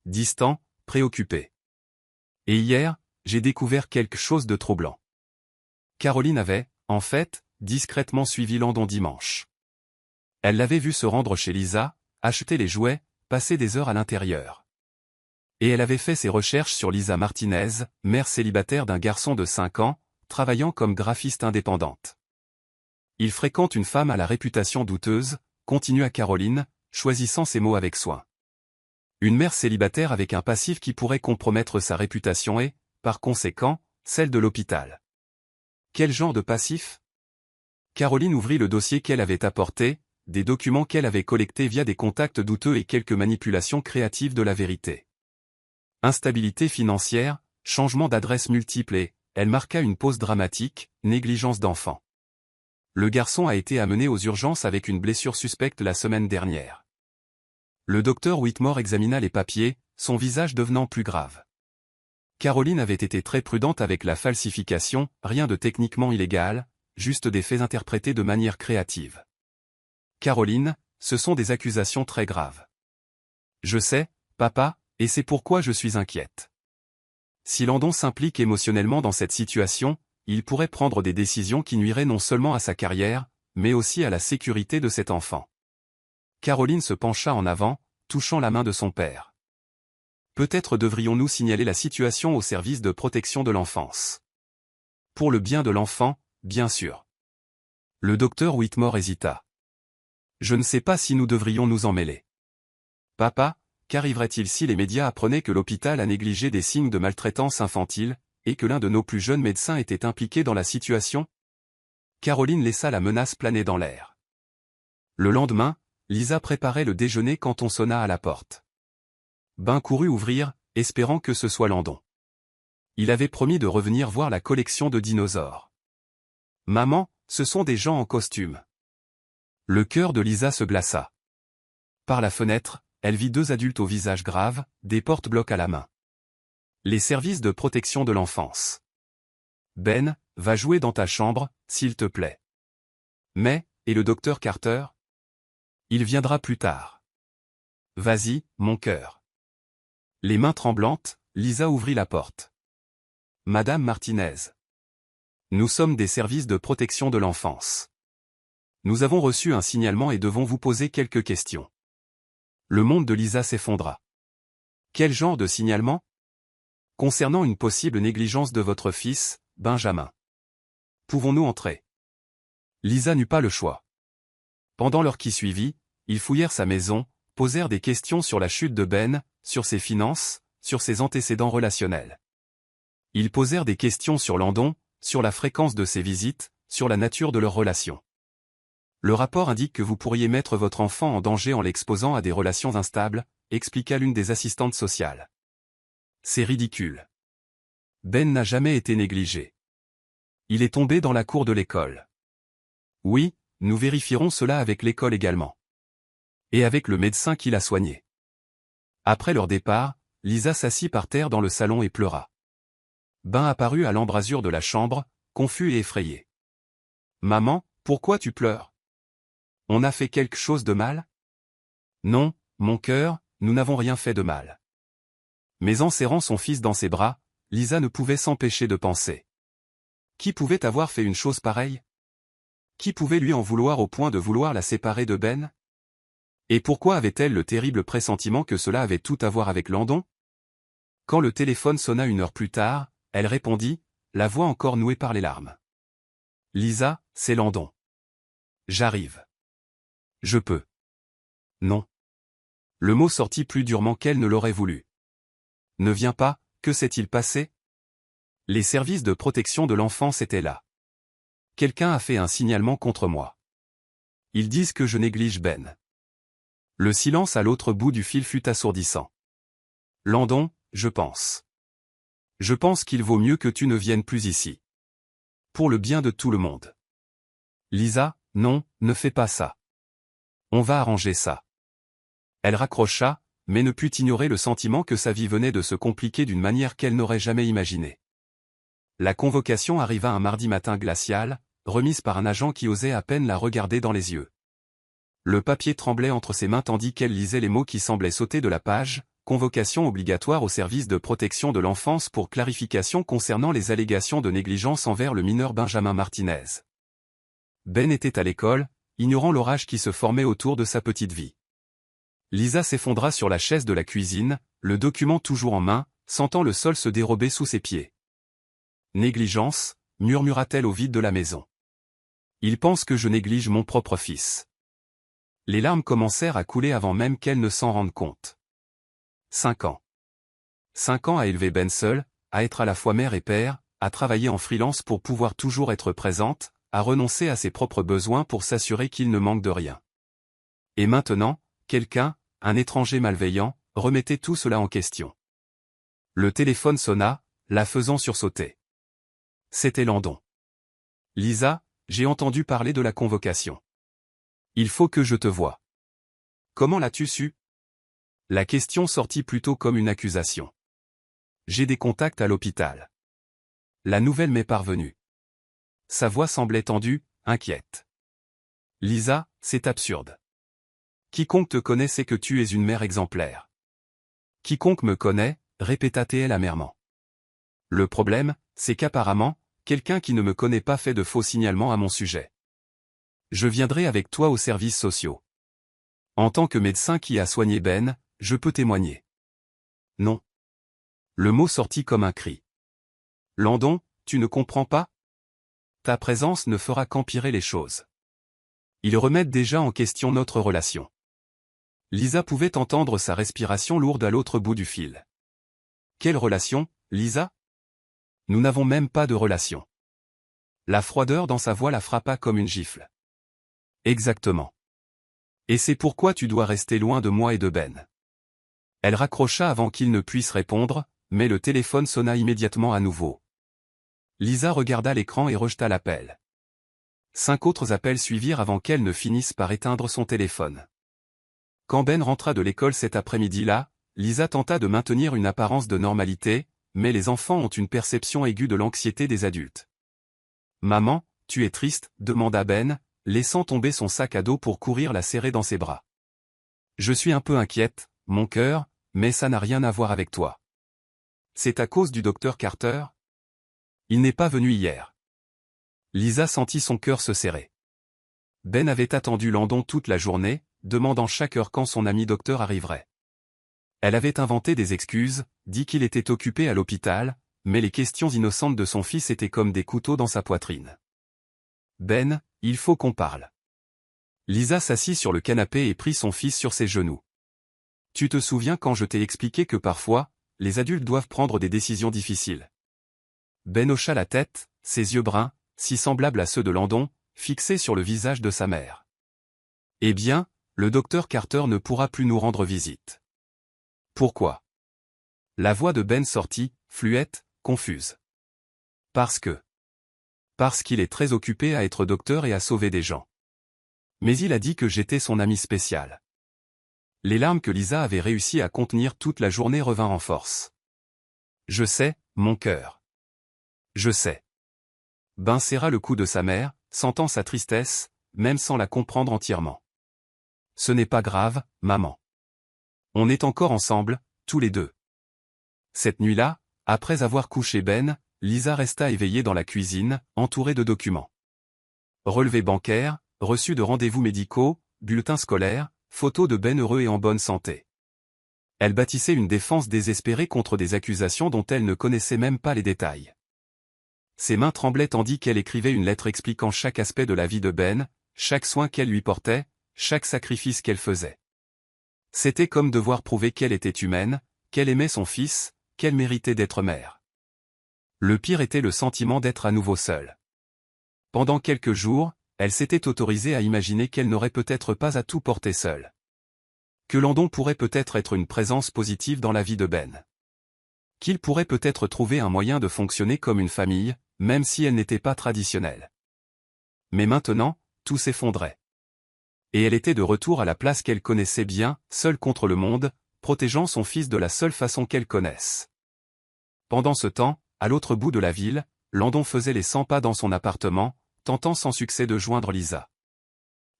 Distant, préoccupé. « Et hier, j'ai découvert quelque chose de troublant. » Caroline avait, en fait, discrètement suivi Landon dimanche. Elle l'avait vu se rendre chez Lisa, acheter les jouets, passer des heures à l'intérieur. Et elle avait fait ses recherches sur Lisa Martinez, mère célibataire d'un garçon de 5 ans, travaillant comme graphiste indépendante. Il fréquente une femme à la réputation douteuse, continua Caroline, choisissant ses mots avec soin. Une mère célibataire avec un passif qui pourrait compromettre sa réputation et, par conséquent, celle de l'hôpital. Quel genre de passif? Caroline ouvrit le dossier qu'elle avait apporté, des documents qu'elle avait collectés via des contacts douteux et quelques manipulations créatives de la vérité. Instabilité financière, changement d'adresse multiple et, elle marqua une pause dramatique, négligence d'enfant. Le garçon a été amené aux urgences avec une blessure suspecte la semaine dernière. Le docteur Whitmore examina les papiers, son visage devenant plus grave. Caroline avait été très prudente avec la falsification, rien de techniquement illégal, juste des faits interprétés de manière créative. Caroline, ce sont des accusations très graves. Je sais, papa, et c'est pourquoi je suis inquiète. Si Landon s'implique émotionnellement dans cette situation, il pourrait prendre des décisions qui nuiraient non seulement à sa carrière, mais aussi à la sécurité de cet enfant. Caroline se pencha en avant, touchant la main de son père. Peut-être devrions-nous signaler la situation au service de protection de l'enfance. Pour le bien de l'enfant, bien sûr. Le docteur Whitmore hésita. Je ne sais pas si nous devrions nous en mêler. Papa, qu'arriverait-il si les médias apprenaient que l'hôpital a négligé des signes de maltraitance infantile, et que l'un de nos plus jeunes médecins était impliqué dans la situation? Caroline laissa la menace planer dans l'air. Le lendemain, Lisa préparait le déjeuner quand on sonna à la porte. Ben courut ouvrir, espérant que ce soit Landon. Il avait promis de revenir voir la collection de dinosaures. Maman, ce sont des gens en costume. Le cœur de Lisa se glaça. Par la fenêtre, elle vit deux adultes au visage grave, des porte-blocs à la main. Les services de protection de l'enfance. Ben, va jouer dans ta chambre, s'il te plaît. Mais, et le docteur Carter? Il viendra plus tard. Vas-y, mon cœur. Les mains tremblantes, Lisa ouvrit la porte. Madame Martinez. Nous sommes des services de protection de l'enfance. Nous avons reçu un signalement et devons vous poser quelques questions. Le monde de Lisa s'effondra. Quel genre de signalement? Concernant une possible négligence de votre fils, Benjamin. Pouvons-nous entrer? Lisa n'eut pas le choix. Pendant l'heure qui suivit, ils fouillèrent sa maison, posèrent des questions sur la chute de Ben, sur ses finances, sur ses antécédents relationnels. Ils posèrent des questions sur Landon, sur la fréquence de ses visites, sur la nature de leurs relations. Le rapport indique que vous pourriez mettre votre enfant en danger en l'exposant à des relations instables, expliqua l'une des assistantes sociales. C'est ridicule. Ben n'a jamais été négligé. Il est tombé dans la cour de l'école. Oui, nous vérifierons cela avec l'école également. Et avec le médecin qui l'a soigné. Après leur départ, Lisa s'assit par terre dans le salon et pleura. Ben apparut à l'embrasure de la chambre, confus et effrayé. Maman, pourquoi tu pleures? On a fait quelque chose de mal? Non, mon cœur, nous n'avons rien fait de mal. Mais en serrant son fils dans ses bras, Lisa ne pouvait s'empêcher de penser. Qui pouvait avoir fait une chose pareille? Qui pouvait lui en vouloir au point de vouloir la séparer de Ben? Et pourquoi avait-elle le terrible pressentiment que cela avait tout à voir avec Landon? Quand le téléphone sonna une heure plus tard, elle répondit, la voix encore nouée par les larmes. Lisa, c'est Landon. J'arrive. Je peux. Non. Le mot sortit plus durement qu'elle ne l'aurait voulu. Ne viens pas, que s'est-il passé? Les services de protection de l'enfance étaient là. Quelqu'un a fait un signalement contre moi. Ils disent que je néglige Ben. Le silence à l'autre bout du fil fut assourdissant. Landon, je pense. Je pense qu'il vaut mieux que tu ne viennes plus ici. Pour le bien de tout le monde. Lisa, non, ne fais pas ça. On va arranger ça. Elle raccrocha, mais ne put ignorer le sentiment que sa vie venait de se compliquer d'une manière qu'elle n'aurait jamais imaginée. La convocation arriva un mardi matin glacial, remise par un agent qui osait à peine la regarder dans les yeux. Le papier tremblait entre ses mains tandis qu'elle lisait les mots qui semblaient sauter de la page, convocation obligatoire au service de protection de l'enfance pour clarification concernant les allégations de négligence envers le mineur Benjamin Martinez. Ben était à l'école, ignorant l'orage qui se formait autour de sa petite vie. Lisa s'effondra sur la chaise de la cuisine, le document toujours en main, sentant le sol se dérober sous ses pieds. Négligence, murmura-t-elle au vide de la maison. Il pense que je néglige mon propre fils. Les larmes commencèrent à couler avant même qu'elle ne s'en rende compte. 5 ans. 5 ans à élever Ben seul, à être à la fois mère et père, à travailler en freelance pour pouvoir toujours être présente, à renoncer à ses propres besoins pour s'assurer qu'il ne manque de rien. Et maintenant, quelqu'un, un étranger malveillant, remettait tout cela en question. Le téléphone sonna, la faisant sursauter. C'était Landon. « Lisa, j'ai entendu parler de la convocation. Il faut que je te voie. »« Comment l'as-tu su ?» La question sortit plutôt comme une accusation. « J'ai des contacts à l'hôpital. » La nouvelle m'est parvenue. Sa voix semblait tendue, inquiète. « Lisa, c'est absurde. Quiconque te connaît sait que tu es une mère exemplaire. »« Quiconque me connaît, » répéta-t-elle amèrement. « Le problème, c'est qu'apparemment, quelqu'un qui ne me connaît pas fait de faux signalements à mon sujet. Je viendrai avec toi aux services sociaux. En tant que médecin qui a soigné Ben, je peux témoigner. » Non. Le mot sortit comme un cri. « Landon, tu ne comprends pas ? Ta présence ne fera qu'empirer les choses. Ils remettent déjà en question notre relation. » Lisa pouvait entendre sa respiration lourde à l'autre bout du fil. « Quelle relation, Lisa ? Nous n'avons même pas de relation. » La froideur dans sa voix la frappa comme une gifle. « Exactement. Et c'est pourquoi tu dois rester loin de moi et de Ben. » Elle raccrocha avant qu'il ne puisse répondre, mais le téléphone sonna immédiatement à nouveau. Lisa regarda l'écran et rejeta l'appel. 5 autres appels suivirent avant qu'elle ne finisse par éteindre son téléphone. Quand Ben rentra de l'école cet après-midi-là, Lisa tenta de maintenir une apparence de normalité, mais les enfants ont une perception aiguë de l'anxiété des adultes. « Maman, tu es triste ?» demanda Ben, laissant tomber son sac à dos pour courir la serrer dans ses bras. « Je suis un peu inquiète, mon cœur, mais ça n'a rien à voir avec toi. »« C'est à cause du docteur Carter ? Il n'est pas venu hier. » Lisa sentit son cœur se serrer. Ben avait attendu Landon toute la journée, demandant chaque heure quand son ami docteur arriverait. Elle avait inventé des excuses, dit qu'il était occupé à l'hôpital, mais les questions innocentes de son fils étaient comme des couteaux dans sa poitrine. « Ben, il faut qu'on parle. » Lisa s'assit sur le canapé et prit son fils sur ses genoux. « Tu te souviens quand je t'ai expliqué que parfois, les adultes doivent prendre des décisions difficiles. » Ben hocha la tête, ses yeux bruns, si semblables à ceux de Landon, fixés sur le visage de sa mère. « Eh bien, le docteur Carter ne pourra plus nous rendre visite. »« Pourquoi ?» La voix de Ben sortit, fluette, confuse. « Parce qu'il est très occupé à être docteur et à sauver des gens. Mais il a dit que j'étais son ami spécial. » Les larmes que Lisa avait réussi à contenir toute la journée revinrent en force. « Je sais, mon cœur. Je sais. » Ben serra le cou de sa mère, sentant sa tristesse, même sans la comprendre entièrement. « Ce n'est pas grave, maman. On est encore ensemble, tous les deux. » Cette nuit-là, après avoir couché Ben, Lisa resta éveillée dans la cuisine, entourée de documents. Relevés bancaires, reçus de rendez-vous médicaux, bulletins scolaires, photos de Ben heureux et en bonne santé. Elle bâtissait une défense désespérée contre des accusations dont elle ne connaissait même pas les détails. Ses mains tremblaient tandis qu'elle écrivait une lettre expliquant chaque aspect de la vie de Ben, chaque soin qu'elle lui portait, chaque sacrifice qu'elle faisait. C'était comme devoir prouver qu'elle était humaine, qu'elle aimait son fils, qu'elle méritait d'être mère. Le pire était le sentiment d'être à nouveau seule. Pendant quelques jours, elle s'était autorisée à imaginer qu'elle n'aurait peut-être pas à tout porter seule. Que Landon pourrait peut-être être une présence positive dans la vie de Ben. Qu'il pourrait peut-être trouver un moyen de fonctionner comme une famille, même si elle n'était pas traditionnelle. Mais maintenant, tout s'effondrait. Et elle était de retour à la place qu'elle connaissait bien, seule contre le monde, protégeant son fils de la seule façon qu'elle connaisse. Pendant ce temps, à l'autre bout de la ville, Landon faisait les 100 pas dans son appartement, tentant sans succès de joindre Lisa.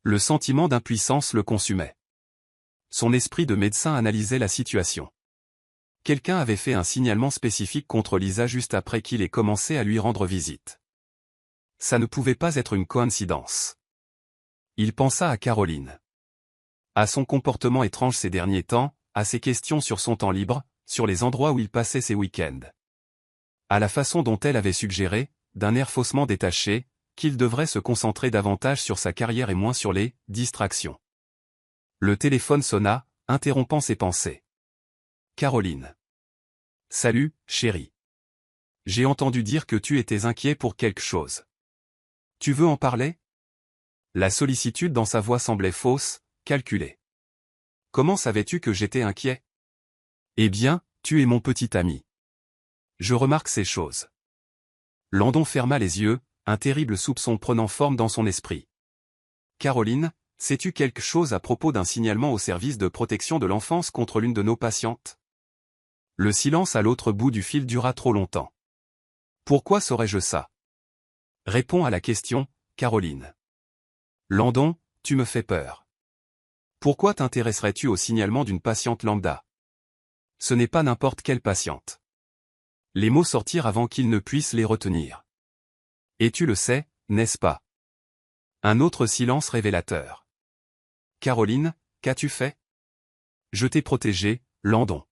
Le sentiment d'impuissance le consumait. Son esprit de médecin analysait la situation. Quelqu'un avait fait un signalement spécifique contre Lisa juste après qu'il ait commencé à lui rendre visite. Ça ne pouvait pas être une coïncidence. Il pensa à Caroline. À son comportement étrange ces derniers temps, à ses questions sur son temps libre, sur les endroits où il passait ses week-ends. À la façon dont elle avait suggéré, d'un air faussement détaché, qu'il devrait se concentrer davantage sur sa carrière et moins sur les distractions. Le téléphone sonna, interrompant ses pensées. Caroline. « Salut, chérie. J'ai entendu dire que tu étais inquiet pour quelque chose. Tu veux en parler? La sollicitude dans sa voix semblait fausse, calculée. Comment savais-tu que j'étais inquiet? Eh bien, tu es mon petit ami. Je remarque ces choses. Landon ferma les yeux, un terrible soupçon prenant forme dans son esprit. Caroline, sais-tu quelque chose à propos d'un signalement au service de protection de l'enfance contre l'une de nos patientes? Le silence à l'autre bout du fil dura trop longtemps. Pourquoi saurais-je ça? Réponds à la question, Caroline. Landon, tu me fais peur. Pourquoi t'intéresserais-tu au signalement d'une patiente lambda? Ce n'est pas n'importe quelle patiente. Les mots sortirent avant qu'il ne puisse les retenir. Et tu le sais, n'est-ce pas? Un autre silence révélateur. Caroline, qu'as-tu fait? Je t'ai protégé, Landon.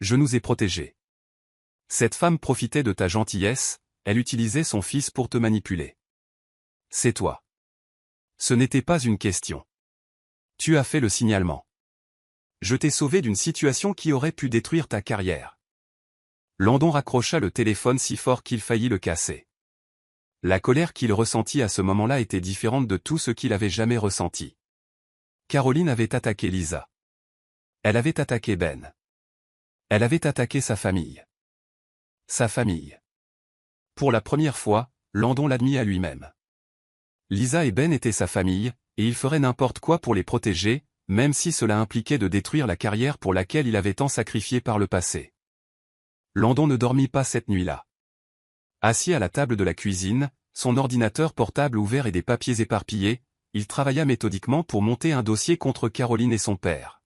Je nous ai protégés. Cette femme profitait de ta gentillesse, elle utilisait son fils pour te manipuler. C'est toi. Ce n'était pas une question. Tu as fait le signalement. Je t'ai sauvé d'une situation qui aurait pu détruire ta carrière. Landon raccrocha le téléphone si fort qu'il faillit le casser. La colère qu'il ressentit à ce moment-là était différente de tout ce qu'il avait jamais ressenti. Caroline avait attaqué Lisa. Elle avait attaqué Ben. Elle avait attaqué sa famille. Sa famille. Pour la première fois, Landon l'admit à lui-même. Lisa et Ben étaient sa famille, et il ferait n'importe quoi pour les protéger, même si cela impliquait de détruire la carrière pour laquelle il avait tant sacrifié par le passé. Landon ne dormit pas cette nuit-là. Assis à la table de la cuisine, son ordinateur portable ouvert et des papiers éparpillés, il travailla méthodiquement pour monter un dossier contre Caroline et son père.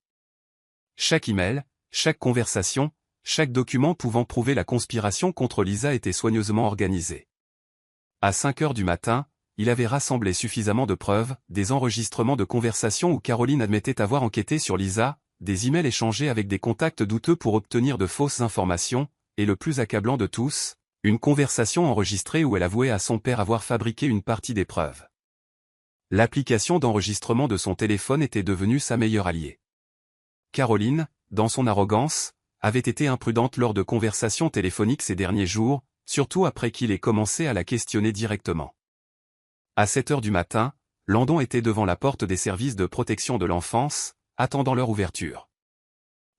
Chaque email, chaque conversation, chaque document pouvant prouver la conspiration contre Lisa était soigneusement organisé. À 5 heures du matin, il avait rassemblé suffisamment de preuves, des enregistrements de conversations où Caroline admettait avoir enquêté sur Lisa, des emails échangés avec des contacts douteux pour obtenir de fausses informations, et le plus accablant de tous, une conversation enregistrée où elle avouait à son père avoir fabriqué une partie des preuves. L'application d'enregistrement de son téléphone était devenue sa meilleure alliée. Caroline, dans son arrogance, avait été imprudente lors de conversations téléphoniques ces derniers jours, surtout après qu'il ait commencé à la questionner directement. À 7 heures du matin, Landon était devant la porte des services de protection de l'enfance, attendant leur ouverture.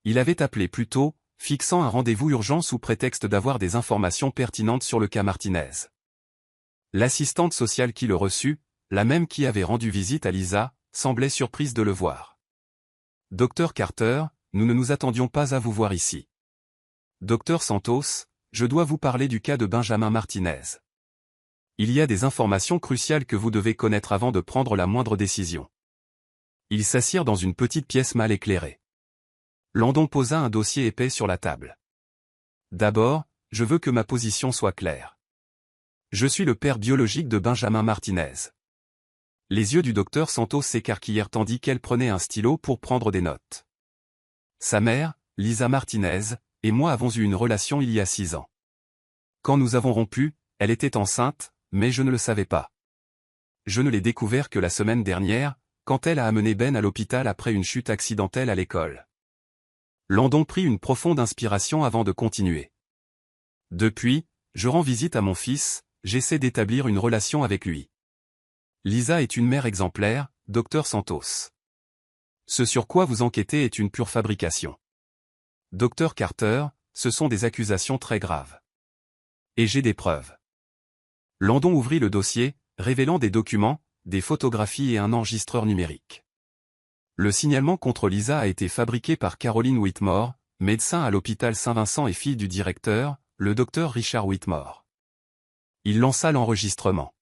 Il avait appelé plus tôt, fixant un rendez-vous urgent sous prétexte d'avoir des informations pertinentes sur le cas Martinez. L'assistante sociale qui le reçut, la même qui avait rendu visite à Lisa, semblait surprise de le voir. « Docteur Carter, nous ne nous attendions pas à vous voir ici. Docteur Santos, je dois vous parler du cas de Benjamin Martinez. Il y a des informations cruciales que vous devez connaître avant de prendre la moindre décision. » Ils s'assirent dans une petite pièce mal éclairée. Landon posa un dossier épais sur la table. « D'abord, je veux que ma position soit claire. Je suis le père biologique de Benjamin Martinez. » Les yeux du docteur Santos s'écarquillèrent tandis qu'elle prenait un stylo pour prendre des notes. Sa mère, Lisa Martinez, et moi avons eu une relation il y a 6 ans. Quand nous avons rompu, elle était enceinte, mais je ne le savais pas. Je ne l'ai découvert que la semaine dernière, quand elle a amené Ben à l'hôpital après une chute accidentelle à l'école. Landon prit une profonde inspiration avant de continuer. Depuis, je rends visite à mon fils, j'essaie d'établir une relation avec lui. Lisa est une mère exemplaire, docteur Santos. Ce sur quoi vous enquêtez est une pure fabrication. Docteur Carter, ce sont des accusations très graves. Et j'ai des preuves. Landon ouvrit le dossier, révélant des documents, des photographies et un enregistreur numérique. Le signalement contre Lisa a été fabriqué par Caroline Whitmore, médecin à l'hôpital Saint-Vincent et fille du directeur, le docteur Richard Whitmore. Il lança l'enregistrement.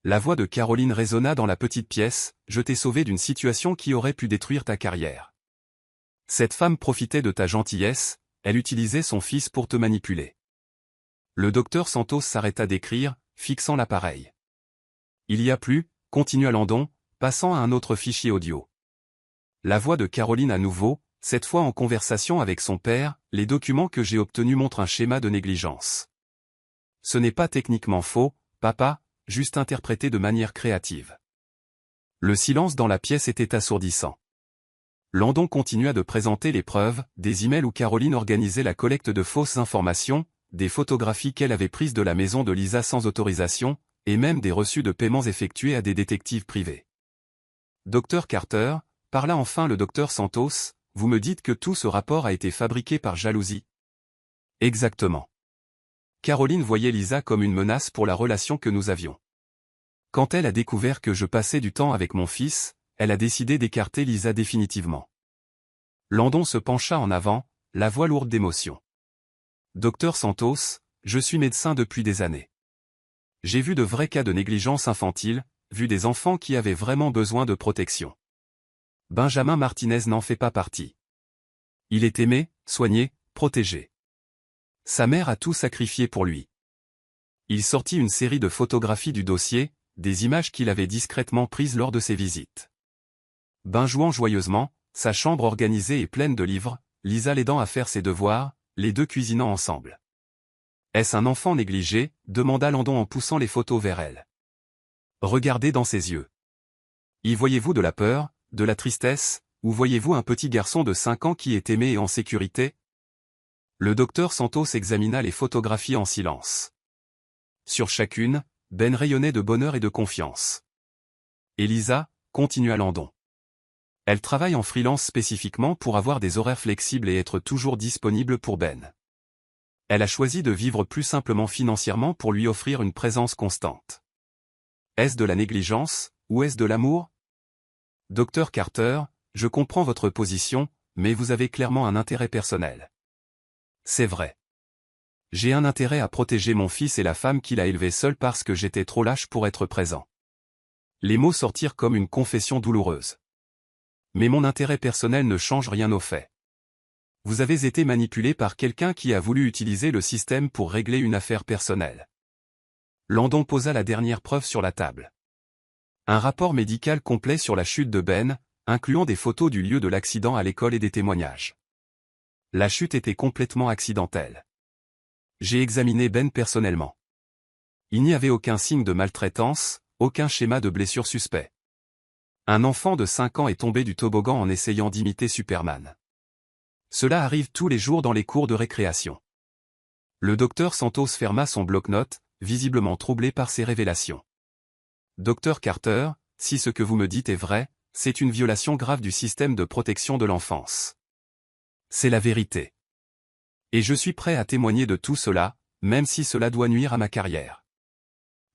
La voix de Caroline résonna dans la petite pièce, « Je t'ai sauvé d'une situation qui aurait pu détruire ta carrière. Cette femme profitait de ta gentillesse, elle utilisait son fils pour te manipuler. » Le docteur Santos s'arrêta d'écrire, fixant l'appareil. « Il y a plus, » continua Landon, passant à un autre fichier audio. La voix de Caroline à nouveau, cette fois en conversation avec son père, « Les documents que j'ai obtenus montrent un schéma de négligence. Ce n'est pas techniquement faux, papa, juste interprété de manière créative. » Le silence dans la pièce était assourdissant. Landon continua de présenter les preuves, des emails où Caroline organisait la collecte de fausses informations, des photographies qu'elle avait prises de la maison de Lisa sans autorisation, et même des reçus de paiements effectués à des détectives privés. Dr Carter, parla enfin le docteur Santos, vous me dites que tout ce rapport a été fabriqué par jalousie? Exactement. Caroline voyait Lisa comme une menace pour la relation que nous avions. Quand elle a découvert que je passais du temps avec mon fils, elle a décidé d'écarter Lisa définitivement. Landon se pencha en avant, la voix lourde d'émotion. Docteur Santos, je suis médecin depuis des années. J'ai vu de vrais cas de négligence infantile, vu des enfants qui avaient vraiment besoin de protection. Benjamin Martinez n'en fait pas partie. Il est aimé, soigné, protégé. Sa mère a tout sacrifié pour lui. Il sortit une série de photographies du dossier, des images qu'il avait discrètement prises lors de ses visites. Ben jouant joyeusement, sa chambre organisée et pleine de livres, Lisa l'aidant à faire ses devoirs, les deux cuisinant ensemble. Est-ce un enfant négligé? Demanda Landon en poussant les photos vers elle. Regardez dans ses yeux. Y voyez-vous de la peur, de la tristesse, ou voyez-vous un petit garçon de 5 ans qui est aimé et en sécurité? Le docteur Santos examina les photographies en silence. Sur chacune, Ben rayonnait de bonheur et de confiance. Elisa, continua Landon. Elle travaille en freelance spécifiquement pour avoir des horaires flexibles et être toujours disponible pour Ben. Elle a choisi de vivre plus simplement financièrement pour lui offrir une présence constante. Est-ce de la négligence, ou est-ce de l'amour? Docteur Carter, je comprends votre position, mais vous avez clairement un intérêt personnel. C'est vrai. J'ai un intérêt à protéger mon fils et la femme qu'il a élevé seul parce que j'étais trop lâche pour être présent. Les mots sortirent comme une confession douloureuse. Mais mon intérêt personnel ne change rien au fait. Vous avez été manipulé par quelqu'un qui a voulu utiliser le système pour régler une affaire personnelle. Landon posa la dernière preuve sur la table. Un rapport médical complet sur la chute de Ben, incluant des photos du lieu de l'accident à l'école et des témoignages. La chute était complètement accidentelle. J'ai examiné Ben personnellement. Il n'y avait aucun signe de maltraitance, aucun schéma de blessure suspect. Un enfant de 5 ans est tombé du toboggan en essayant d'imiter Superman. Cela arrive tous les jours dans les cours de récréation. Le docteur Santos ferma son bloc-notes, visiblement troublé par ces révélations. Docteur Carter, si ce que vous me dites est vrai, c'est une violation grave du système de protection de l'enfance. C'est la vérité. Et je suis prêt à témoigner de tout cela, même si cela doit nuire à ma carrière.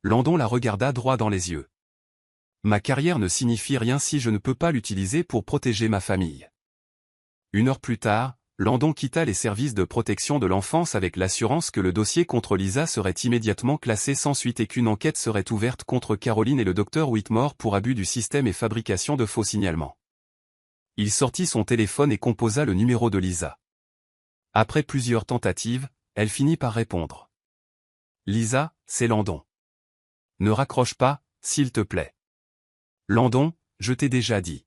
Landon la regarda droit dans les yeux. Ma carrière ne signifie rien si je ne peux pas l'utiliser pour protéger ma famille. 1 heure plus tard, Landon quitta les services de protection de l'enfance avec l'assurance que le dossier contre Lisa serait immédiatement classé sans suite et qu'une enquête serait ouverte contre Caroline et le docteur Whitmore pour abus du système et fabrication de faux signalements. Il sortit son téléphone et composa le numéro de Lisa. Après plusieurs tentatives, elle finit par répondre. Lisa, c'est Landon. Ne raccroche pas, s'il te plaît. Landon, je t'ai déjà dit.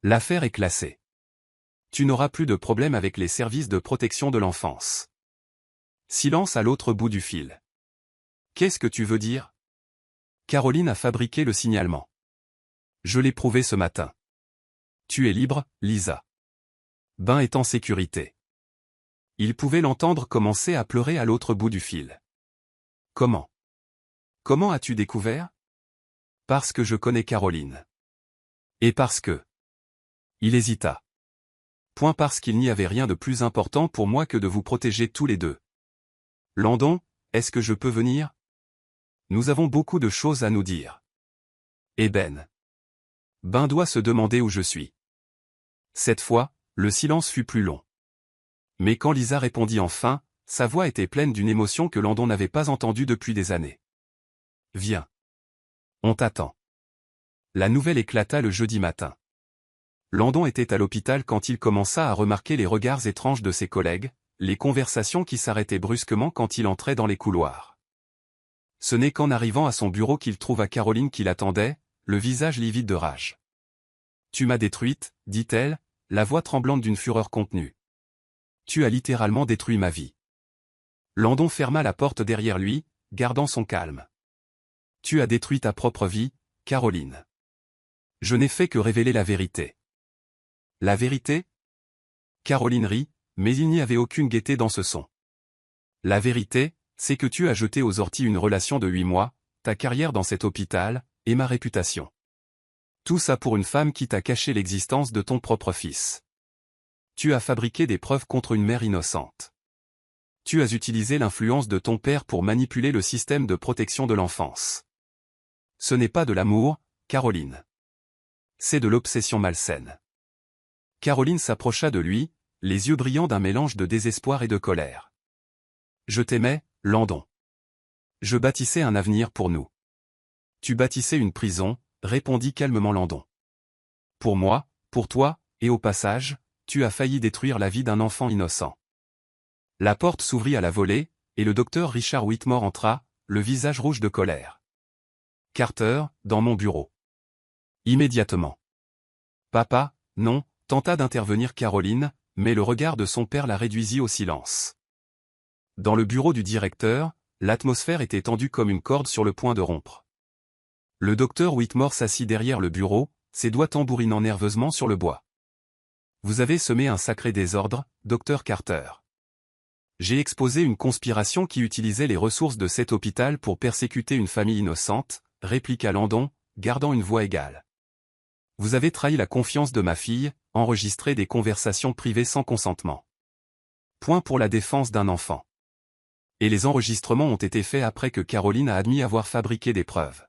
L'affaire est classée. Tu n'auras plus de problème avec les services de protection de l'enfance. Silence à l'autre bout du fil. Qu'est-ce que tu veux dire? Caroline a fabriqué le signalement. Je l'ai prouvé ce matin. Tu es libre, Lisa. Ben est en sécurité. Il pouvait l'entendre commencer à pleurer à l'autre bout du fil. Comment? Comment as-tu découvert? Parce que je connais Caroline. Et parce que... Il hésita. Point parce qu'il n'y avait rien de plus important pour moi que de vous protéger tous les deux. Landon, est-ce que je peux venir? Nous avons beaucoup de choses à nous dire. Et Ben doit se demander où je suis. Cette fois, le silence fut plus long. Mais quand Lisa répondit enfin, sa voix était pleine d'une émotion que Landon n'avait pas entendue depuis des années. Viens. On t'attend. La nouvelle éclata le jeudi matin. Landon était à l'hôpital quand il commença à remarquer les regards étranges de ses collègues, les conversations qui s'arrêtaient brusquement quand il entrait dans les couloirs. Ce n'est qu'en arrivant à son bureau qu'il trouva Caroline qui l'attendait, le visage livide de rage. « Tu m'as détruite, dit-elle, la voix tremblante d'une fureur contenue. Tu as littéralement détruit ma vie. » Landon ferma la porte derrière lui, gardant son calme. « Tu as détruit ta propre vie, Caroline. Je n'ai fait que révéler la vérité. » La vérité? Caroline rit, mais il n'y avait aucune gaieté dans ce son. La vérité, c'est que tu as jeté aux orties une relation de 8 mois, ta carrière dans cet hôpital, et ma réputation. Tout ça pour une femme qui t'a caché l'existence de ton propre fils. Tu as fabriqué des preuves contre une mère innocente. Tu as utilisé l'influence de ton père pour manipuler le système de protection de l'enfance. Ce n'est pas de l'amour, Caroline. C'est de l'obsession malsaine. Caroline s'approcha de lui, les yeux brillants d'un mélange de désespoir et de colère. Je t'aimais, Landon. Je bâtissais un avenir pour nous. Tu bâtissais une prison, répondit calmement Landon. Pour moi, pour toi, et au passage, tu as failli détruire la vie d'un enfant innocent. La porte s'ouvrit à la volée, et le docteur Richard Whitmore entra, le visage rouge de colère. Carter, dans mon bureau. Immédiatement. Papa, non, tenta d'intervenir Caroline, mais le regard de son père la réduisit au silence. Dans le bureau du directeur, l'atmosphère était tendue comme une corde sur le point de rompre. Le docteur Whitmore s'assit derrière le bureau, ses doigts tambourinant nerveusement sur le bois. Vous avez semé un sacré désordre, docteur Carter. J'ai exposé une conspiration qui utilisait les ressources de cet hôpital pour persécuter une famille innocente, répliqua Landon, gardant une voix égale. Vous avez trahi la confiance de ma fille, enregistré des conversations privées sans consentement. Point pour la défense d'un enfant. Et les enregistrements ont été faits après que Caroline a admis avoir fabriqué des preuves.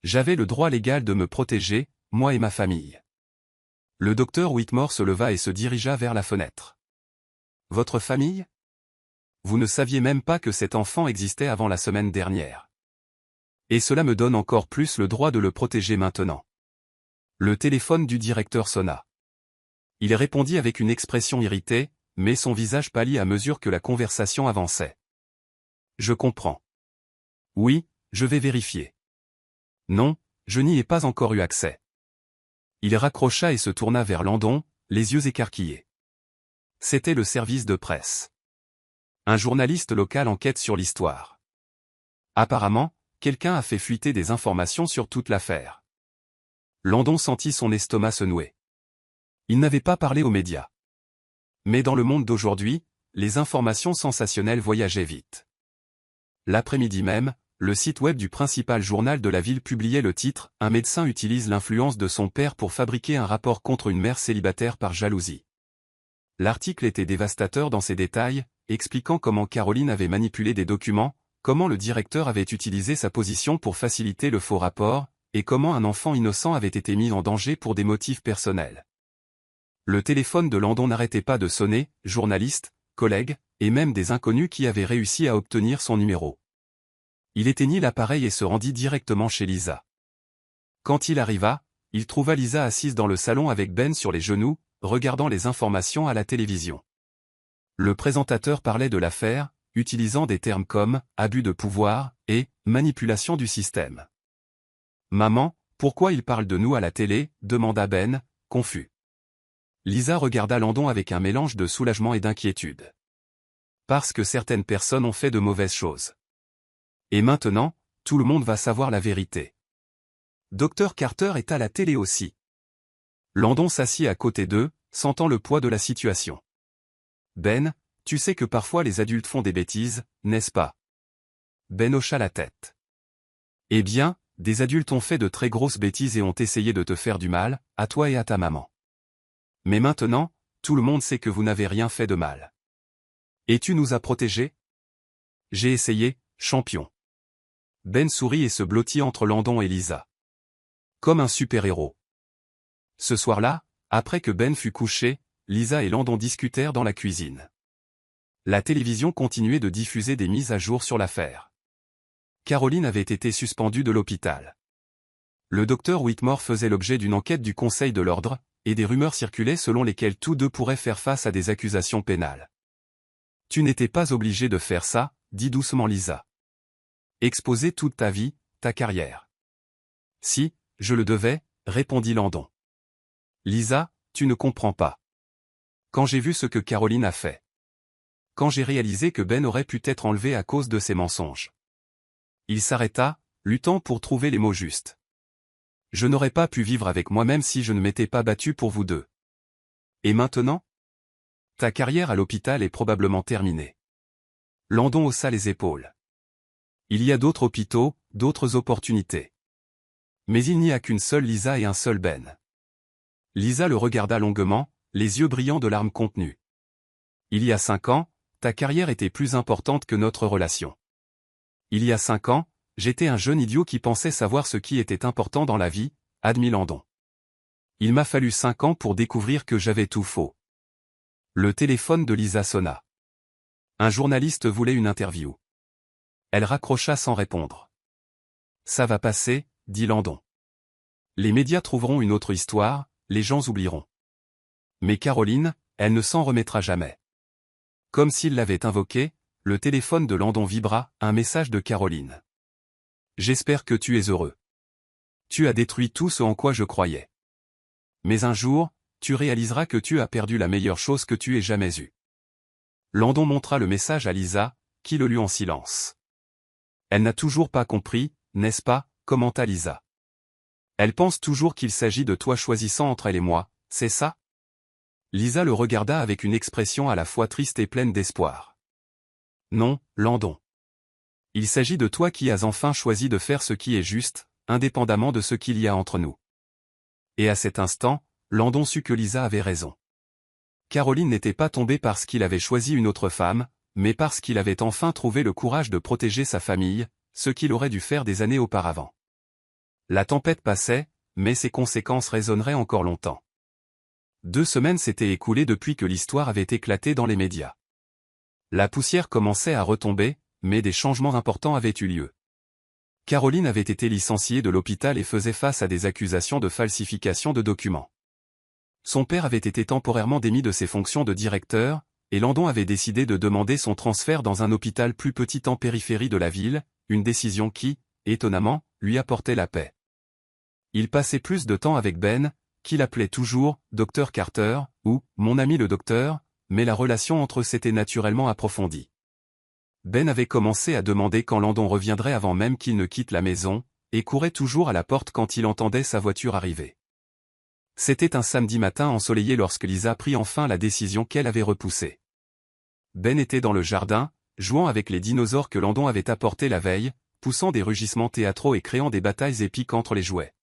J'avais le droit légal de me protéger, moi et ma famille. Le docteur Whitmore se leva et se dirigea vers la fenêtre. Votre famille ? Vous ne saviez même pas que cet enfant existait avant la semaine dernière. Et cela me donne encore plus le droit de le protéger maintenant. Le téléphone du directeur sonna. Il répondit avec une expression irritée, mais son visage pâlit à mesure que la conversation avançait. Je comprends. Oui, je vais vérifier. Non, je n'y ai pas encore eu accès. Il raccrocha et se tourna vers Landon, les yeux écarquillés. C'était le service de presse. Un journaliste local enquête sur l'histoire. Apparemment, quelqu'un a fait fuiter des informations sur toute l'affaire. Landon sentit son estomac se nouer. Il n'avait pas parlé aux médias. Mais dans le monde d'aujourd'hui, les informations sensationnelles voyageaient vite. L'après-midi même, le site web du principal journal de la ville publiait le titre « Un médecin utilise l'influence de son père pour fabriquer un rapport contre une mère célibataire par jalousie ». L'article était dévastateur dans ses détails, expliquant comment Caroline avait manipulé des documents, comment le directeur avait utilisé sa position pour faciliter le faux rapport, et comment un enfant innocent avait été mis en danger pour des motifs personnels. Le téléphone de Landon n'arrêtait pas de sonner, journalistes, collègues, et même des inconnus qui avaient réussi à obtenir son numéro. Il éteignit l'appareil et se rendit directement chez Lisa. Quand il arriva, il trouva Lisa assise dans le salon avec Ben sur les genoux, regardant les informations à la télévision. Le présentateur parlait de l'affaire, utilisant des termes comme « abus de pouvoir » et « manipulation du système ». « Maman, pourquoi il parle de nous à la télé ?» demanda Ben, confus. Lisa regarda Landon avec un mélange de soulagement et d'inquiétude. Parce que certaines personnes ont fait de mauvaises choses. Et maintenant, tout le monde va savoir la vérité. Dr Carter est à la télé aussi. Landon s'assit à côté d'eux, sentant le poids de la situation. Ben, tu sais que parfois les adultes font des bêtises, n'est-ce pas? Ben hocha la tête. Eh bien, des adultes ont fait de très grosses bêtises et ont essayé de te faire du mal, à toi et à ta maman. Mais maintenant, tout le monde sait que vous n'avez rien fait de mal. Et tu nous as protégés? J'ai essayé, champion. Ben sourit et se blottit entre Landon et Lisa. Comme un super-héros. Ce soir-là, après que Ben fut couché, Lisa et Landon discutèrent dans la cuisine. La télévision continuait de diffuser des mises à jour sur l'affaire. Caroline avait été suspendue de l'hôpital. Le docteur Whitmore faisait l'objet d'une enquête du Conseil de l'Ordre, et des rumeurs circulaient selon lesquelles tous deux pourraient faire face à des accusations pénales. Tu n'étais pas obligé de faire ça, dit doucement Lisa. Exposer toute ta vie, ta carrière. Si, je le devais, répondit Landon. Lisa, tu ne comprends pas. Quand j'ai vu ce que Caroline a fait. Quand j'ai réalisé que Ben aurait pu être enlevé à cause de ses mensonges. Il s'arrêta, luttant pour trouver les mots justes. Je n'aurais pas pu vivre avec moi-même si je ne m'étais pas battu pour vous deux. Et maintenant? Ta carrière à l'hôpital est probablement terminée. Landon haussa les épaules. Il y a d'autres hôpitaux, d'autres opportunités. Mais il n'y a qu'une seule Lisa et un seul Ben. Lisa le regarda longuement, les yeux brillants de larmes contenues. Il y a 5 ans, ta carrière était plus importante que notre relation. Il y a 5 ans, j'étais un jeune idiot qui pensait savoir ce qui était important dans la vie, admit Landon. Il m'a fallu 5 ans pour découvrir que j'avais tout faux. Le téléphone de Lisa sonna. Un journaliste voulait une interview. Elle raccrocha sans répondre. Ça va passer, dit Landon. Les médias trouveront une autre histoire, les gens oublieront. Mais Caroline, elle ne s'en remettra jamais. Comme s'il l'avait invoqué, le téléphone de Landon vibra, un message de Caroline. J'espère que tu es heureux. Tu as détruit tout ce en quoi je croyais. Mais un jour, tu réaliseras que tu as perdu la meilleure chose que tu aies jamais eue. Landon montra le message à Lisa, qui le lut en silence. Elle n'a toujours pas compris, n'est-ce pas, commenta Lisa. Elle pense toujours qu'il s'agit de toi choisissant entre elle et moi, c'est ça? Lisa le regarda avec une expression à la fois triste et pleine d'espoir. Non, Landon. Il s'agit de toi qui as enfin choisi de faire ce qui est juste, indépendamment de ce qu'il y a entre nous. Et à cet instant, Landon sut que Lisa avait raison. Caroline n'était pas tombée parce qu'il avait choisi une autre femme, mais parce qu'il avait enfin trouvé le courage de protéger sa famille, ce qu'il aurait dû faire des années auparavant. La tempête passait, mais ses conséquences résonneraient encore longtemps. 2 semaines s'étaient écoulées depuis que l'histoire avait éclaté dans les médias. La poussière commençait à retomber, mais des changements importants avaient eu lieu. Caroline avait été licenciée de l'hôpital et faisait face à des accusations de falsification de documents. Son père avait été temporairement démis de ses fonctions de directeur, et Landon avait décidé de demander son transfert dans un hôpital plus petit en périphérie de la ville, une décision qui, étonnamment, lui apportait la paix. Il passait plus de temps avec Ben, qu'il appelait toujours « Dr Carter » ou « mon ami le docteur », mais la relation entre eux s'était naturellement approfondie. Ben avait commencé à demander quand Landon reviendrait avant même qu'il ne quitte la maison, et courait toujours à la porte quand il entendait sa voiture arriver. C'était un samedi matin ensoleillé lorsque Lisa prit enfin la décision qu'elle avait repoussée. Ben était dans le jardin, jouant avec les dinosaures que Landon avait apportés la veille, poussant des rugissements théâtraux et créant des batailles épiques entre les jouets.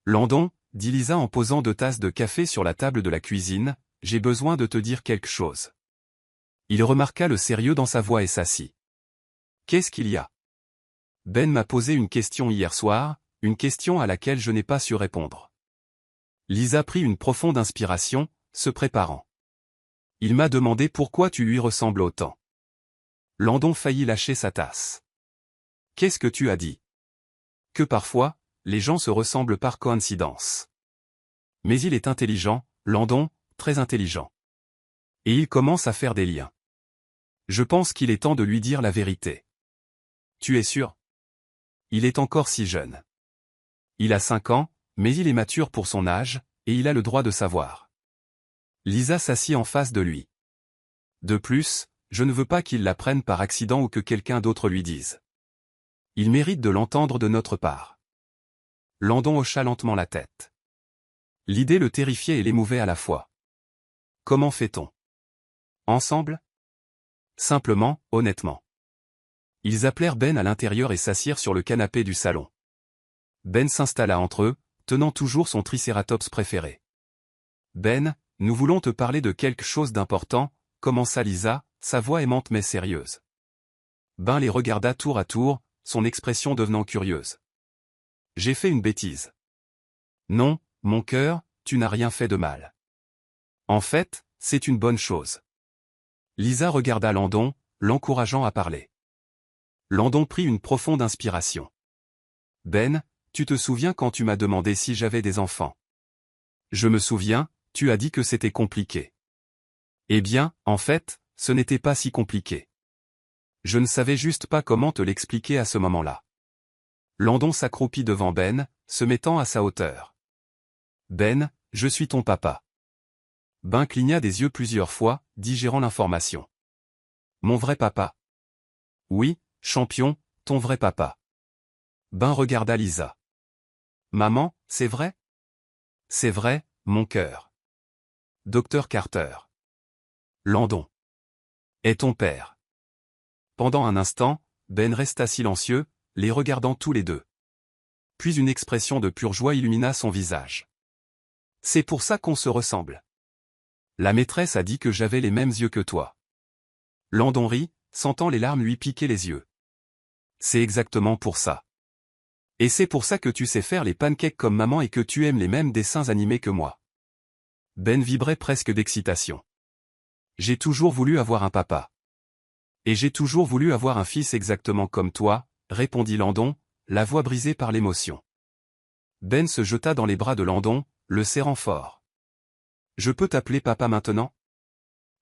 Landon, dit Lisa en posant 2 tasses de café sur la table de la cuisine, j'ai besoin de te dire quelque chose. Il remarqua le sérieux dans sa voix et s'assit. Qu'est-ce qu'il y a? Ben m'a posé une question hier soir, une question à laquelle je n'ai pas su répondre. Lisa prit une profonde inspiration, se préparant. Il m'a demandé pourquoi tu lui ressembles autant. Landon faillit lâcher sa tasse. Qu'est-ce que tu as dit? Que parfois, les gens se ressemblent par coïncidence. Mais il est intelligent, Landon, très intelligent. Et il commence à faire des liens. Je pense qu'il est temps de lui dire la vérité. Tu es sûr? Il est encore si jeune. Il a 5 ans, mais il est mature pour son âge, et il a le droit de savoir. Lisa s'assit en face de lui. De plus, je ne veux pas qu'il l'apprenne par accident ou que quelqu'un d'autre lui dise. Il mérite de l'entendre de notre part. Landon hocha lentement la tête. L'idée le terrifiait et l'émouvait à la fois. Comment fait-on? Ensemble? Simplement, honnêtement. Ils appelèrent Ben à l'intérieur et s'assirent sur le canapé du salon. Ben s'installa entre eux, tenant toujours son tricératops préféré. Ben, nous voulons te parler de quelque chose d'important, commença Lisa, sa voix aimante mais sérieuse. Ben les regarda tour à tour, son expression devenant curieuse. J'ai fait une bêtise. Non, mon cœur, tu n'as rien fait de mal. En fait, c'est une bonne chose. Lisa regarda Landon, l'encourageant à parler. Landon prit une profonde inspiration. Ben, tu te souviens quand tu m'as demandé si j'avais des enfants? Je me souviens, tu as dit que c'était compliqué. Eh bien, en fait, ce n'était pas si compliqué. Je ne savais juste pas comment te l'expliquer à ce moment-là. Landon s'accroupit devant Ben, se mettant à sa hauteur. Ben, je suis ton papa. Ben cligna des yeux plusieurs fois, digérant l'information. Mon vrai papa. Oui, champion, ton vrai papa. Ben regarda Lisa. Maman, c'est vrai? C'est vrai, mon cœur. Docteur Carter. Landon. Est ton père. Pendant un instant, Ben resta silencieux, les regardant tous les deux. Puis une expression de pure joie illumina son visage. C'est pour ça qu'on se ressemble. La maîtresse a dit que j'avais les mêmes yeux que toi. Landon rit, sentant les larmes lui piquer les yeux. C'est exactement pour ça. Et c'est pour ça que tu sais faire les pancakes comme maman et que tu aimes les mêmes dessins animés que moi. Ben vibrait presque d'excitation. J'ai toujours voulu avoir un papa. Et j'ai toujours voulu avoir un fils exactement comme toi, répondit Landon, la voix brisée par l'émotion. Ben se jeta dans les bras de Landon, le serrant fort. Je peux t'appeler papa maintenant?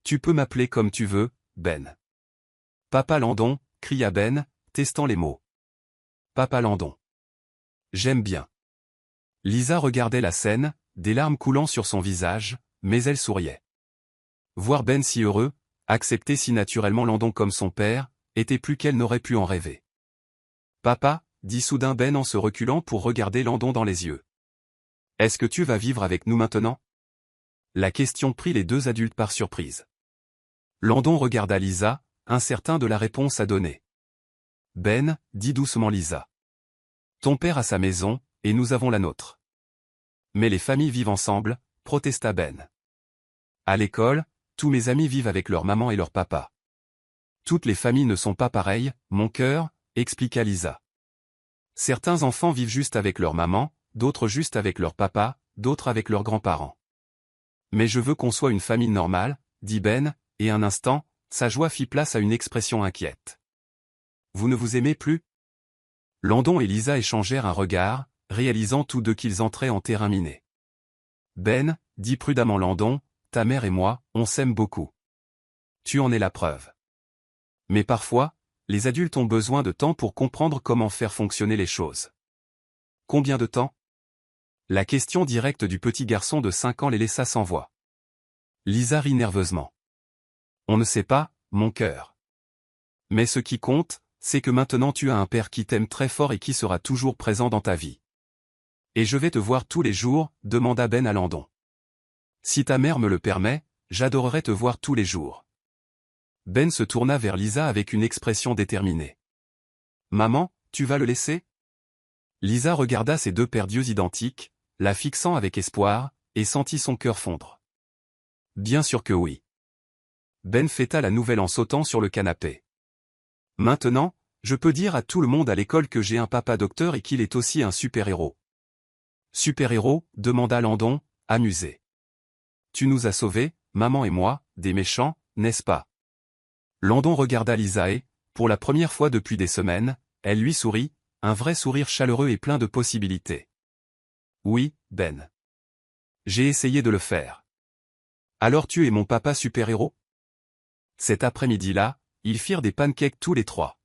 Tu peux m'appeler comme tu veux, Ben. Papa Landon, cria Ben, testant les mots. Papa Landon. J'aime bien. Lisa regardait la scène, des larmes coulant sur son visage, mais elle souriait. Voir Ben si heureux, accepter si naturellement Landon comme son père, était plus qu'elle n'aurait pu en rêver. Papa, dit soudain Ben en se reculant pour regarder Landon dans les yeux. Est-ce que tu vas vivre avec nous maintenant? La question prit les deux adultes par surprise. Landon regarda Lisa, incertain de la réponse à donner. Ben, dit doucement Lisa. Ton père a sa maison, et nous avons la nôtre. Mais les familles vivent ensemble, protesta Ben. À l'école, tous mes amis vivent avec leur maman et leur papa. Toutes les familles ne sont pas pareilles, mon cœur, expliqua Lisa. Certains enfants vivent juste avec leur maman, d'autres juste avec leur papa, d'autres avec leurs grands-parents. Mais je veux qu'on soit une famille normale, dit Ben, et un instant, sa joie fit place à une expression inquiète. Vous ne vous aimez plus? Landon et Lisa échangèrent un regard, réalisant tous deux qu'ils entraient en terrain miné. Ben, dit prudemment Landon, ta mère et moi, on s'aime beaucoup. Tu en es la preuve. Mais parfois, les adultes ont besoin de temps pour comprendre comment faire fonctionner les choses. Combien de temps? La question directe du petit garçon de 5 ans les laissa sans voix. Lisa rit nerveusement. On ne sait pas, mon cœur. Mais ce qui compte, c'est que maintenant tu as un père qui t'aime très fort et qui sera toujours présent dans ta vie. Et je vais te voir tous les jours, demanda Ben à Landon. Si ta mère me le permet, j'adorerais te voir tous les jours. Ben se tourna vers Lisa avec une expression déterminée. Maman, tu vas le laisser? Lisa regarda ses deux pères d'yeux identiques, la fixant avec espoir, et sentit son cœur fondre. Bien sûr que oui. Ben fêta la nouvelle en sautant sur le canapé. Maintenant, je peux dire à tout le monde à l'école que j'ai un papa docteur et qu'il est aussi un super-héros. Super-héros, demanda Landon, amusé. Tu nous as sauvés, maman et moi, des méchants, n'est-ce pas? Landon regarda Lisa et, pour la première fois depuis des semaines, elle lui sourit, un vrai sourire chaleureux et plein de possibilités. Oui, Ben. J'ai essayé de le faire. Alors tu es mon papa super-héros? Cet après-midi-là, ils firent des pancakes tous les trois.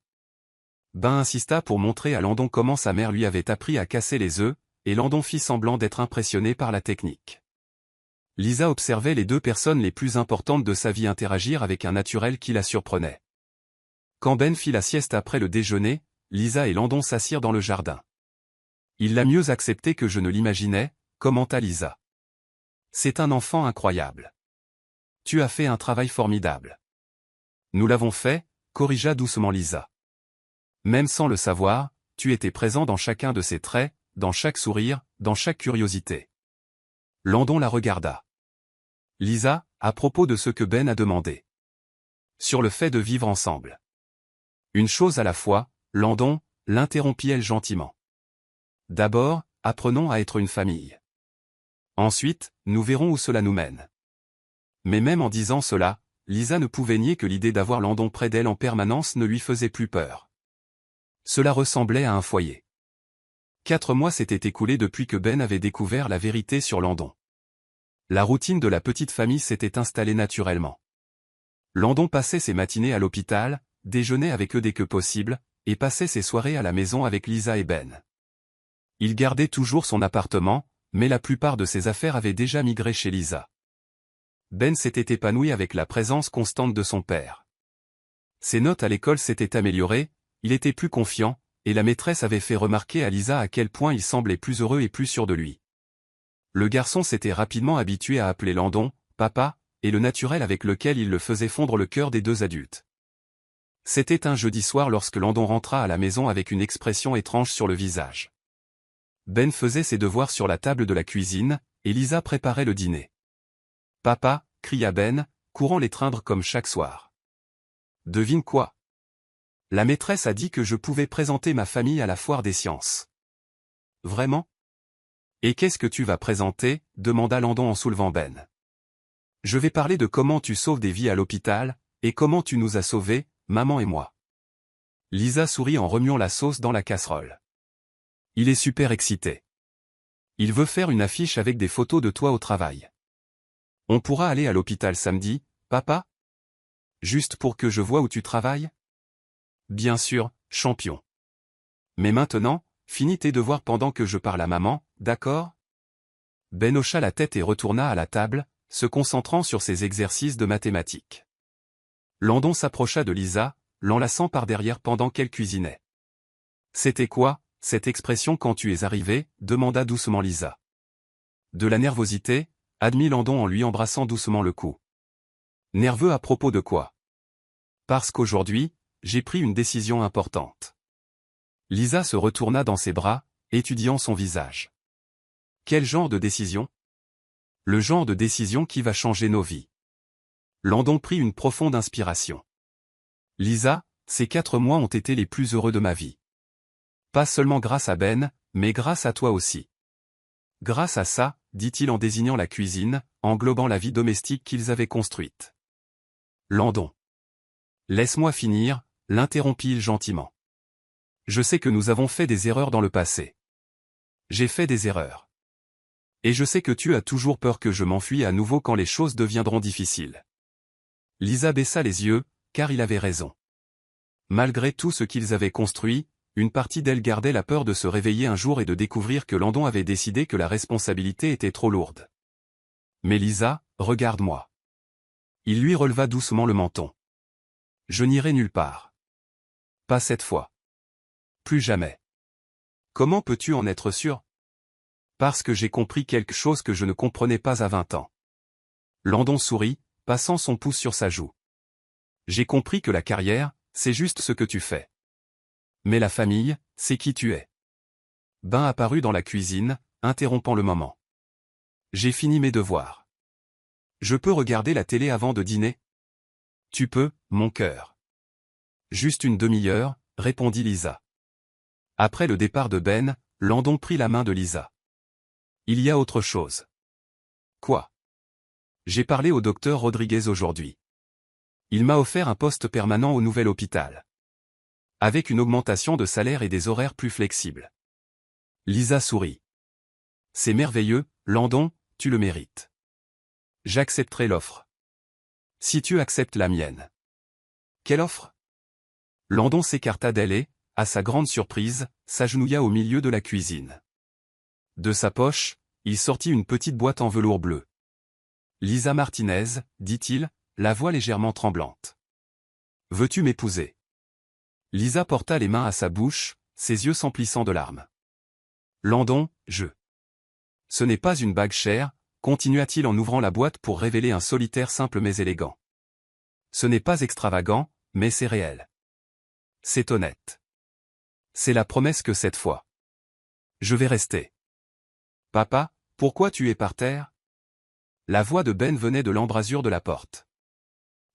Ben insista pour montrer à Landon comment sa mère lui avait appris à casser les œufs, et Landon fit semblant d'être impressionné par la technique. Lisa observait les deux personnes les plus importantes de sa vie interagir avec un naturel qui la surprenait. Quand Ben fit la sieste après le déjeuner, Lisa et Landon s'assirent dans le jardin. Il l'a mieux accepté que je ne l'imaginais, commenta Lisa. C'est un enfant incroyable. Tu as fait un travail formidable. Nous l'avons fait, corrigea doucement Lisa. Même sans le savoir, tu étais présent dans chacun de ses traits, dans chaque sourire, dans chaque curiosité. Landon la regarda. Lisa, à propos de ce que Ben a demandé. Sur le fait de vivre ensemble. Une chose à la fois, Landon, l'interrompit-elle gentiment. D'abord, apprenons à être une famille. Ensuite, nous verrons où cela nous mène. Mais même en disant cela, Lisa ne pouvait nier que l'idée d'avoir Landon près d'elle en permanence ne lui faisait plus peur. Cela ressemblait à un foyer. 4 mois s'étaient écoulés depuis que Ben avait découvert la vérité sur Landon. La routine de la petite famille s'était installée naturellement. Landon passait ses matinées à l'hôpital, déjeunait avec eux dès que possible, et passait ses soirées à la maison avec Lisa et Ben. Il gardait toujours son appartement, mais la plupart de ses affaires avaient déjà migré chez Lisa. Ben s'était épanoui avec la présence constante de son père. Ses notes à l'école s'étaient améliorées, il était plus confiant, et la maîtresse avait fait remarquer à Lisa à quel point il semblait plus heureux et plus sûr de lui. Le garçon s'était rapidement habitué à appeler Landon, papa, et le naturel avec lequel il le faisait fondre le cœur des deux adultes. C'était un jeudi soir lorsque Landon rentra à la maison avec une expression étrange sur le visage. Ben faisait ses devoirs sur la table de la cuisine, et Lisa préparait le dîner. « Papa » cria Ben, courant l'étreindre comme chaque soir. « Devine quoi ? La maîtresse a dit que je pouvais présenter ma famille à la foire des sciences. »« Vraiment ? Et qu'est-ce que tu vas présenter ?» demanda Landon en soulevant Ben. « Je vais parler de comment tu sauves des vies à l'hôpital, et comment tu nous as sauvés, maman et moi. » Lisa sourit en remuant la sauce dans la casserole. Il est super excité. Il veut faire une affiche avec des photos de toi au travail. On pourra aller à l'hôpital samedi, papa? Juste pour que je vois où tu travailles? Bien sûr, champion. Mais maintenant, finis tes devoirs pendant que je parle à maman, d'accord? Ben hocha la tête et retourna à la table, se concentrant sur ses exercices de mathématiques. Landon s'approcha de Lisa, l'enlaçant par derrière pendant qu'elle cuisinait. « C'était quoi, cette expression quand tu es arrivé ?» demanda doucement Lisa. « De la nervosité » admit Landon en lui embrassant doucement le cou. « Nerveux à propos de quoi ? » « Parce qu'aujourd'hui, j'ai pris une décision importante. » Lisa se retourna dans ses bras, étudiant son visage. « Quel genre de décision ? » ?»« Le genre de décision qui va changer nos vies. » Landon prit une profonde inspiration. « Lisa, ces 4 mois ont été les plus heureux de ma vie. Pas seulement grâce à Ben, mais grâce à toi aussi. »« Grâce à ça, » dit-il en désignant la cuisine, englobant la vie domestique qu'ils avaient construite. Landon. « Laisse-moi finir, » l'interrompit-il gentiment. « Je sais que nous avons fait des erreurs dans le passé. J'ai fait des erreurs. Et je sais que tu as toujours peur que je m'enfuie à nouveau quand les choses deviendront difficiles. » Lisa baissa les yeux, car il avait raison. Malgré tout ce qu'ils avaient construit, une partie d'elle gardait la peur de se réveiller un jour et de découvrir que Landon avait décidé que la responsabilité était trop lourde. « Mais Lisa, regarde-moi. » Il lui releva doucement le menton. « Je n'irai nulle part. Pas cette fois. Plus jamais. » « Comment peux-tu en être sûr ? » « Parce que j'ai compris quelque chose que je ne comprenais pas à 20 ans. » Landon sourit, passant son pouce sur sa joue. « J'ai compris que la carrière, c'est juste ce que tu fais. Mais la famille, c'est qui tu es. » Ben apparut dans la cuisine, interrompant le moment. « J'ai fini mes devoirs. Je peux regarder la télé avant de dîner ? » « Tu peux, mon cœur. » « Juste une demi-heure, » répondit Lisa. Après le départ de Ben, Landon prit la main de Lisa. « Il y a autre chose. »« Quoi ? » ?»« J'ai parlé au docteur Rodriguez aujourd'hui. Il m'a offert un poste permanent au nouvel hôpital. Avec une augmentation de salaire et des horaires plus flexibles. » Lisa sourit. « C'est merveilleux, Landon, tu le mérites. J'accepterai l'offre. Si tu acceptes la mienne. » « Quelle offre ? » Landon s'écarta d'elle et, à sa grande surprise, s'agenouilla au milieu de la cuisine. De sa poche, il sortit une petite boîte en velours bleu. « Lisa Martinez, » dit-il, la voix légèrement tremblante. « Veux-tu m'épouser ?» Lisa porta les mains à sa bouche, ses yeux s'emplissant de larmes. « Landon, je... » « Ce n'est pas une bague chère, » continua-t-il en ouvrant la boîte pour révéler un solitaire simple mais élégant. « Ce n'est pas extravagant, mais c'est réel. C'est honnête. C'est la promesse que cette fois. Je vais rester. »« Papa, pourquoi tu es par terre ?» La voix de Ben venait de l'embrasure de la porte.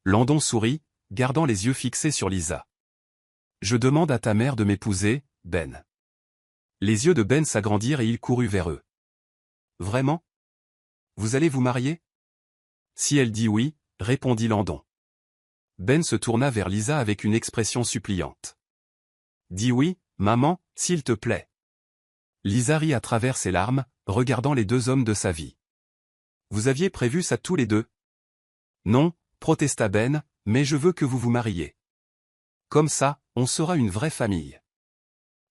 Landon sourit, gardant les yeux fixés sur Lisa. « Je demande à ta mère de m'épouser, Ben. » Les yeux de Ben s'agrandirent et il courut vers eux. « Vraiment ? Vous allez vous marier ? » Si elle dit oui, répondit Landon. Ben se tourna vers Lisa avec une expression suppliante. « Dis oui, maman, s'il te plaît. » Lisa rit à travers ses larmes, regardant les 2 hommes de sa vie. « Vous aviez prévu ça tous les 2 ? » « Non, » protesta Ben, « mais je veux que vous vous mariiez. Comme ça, on sera une vraie famille. »«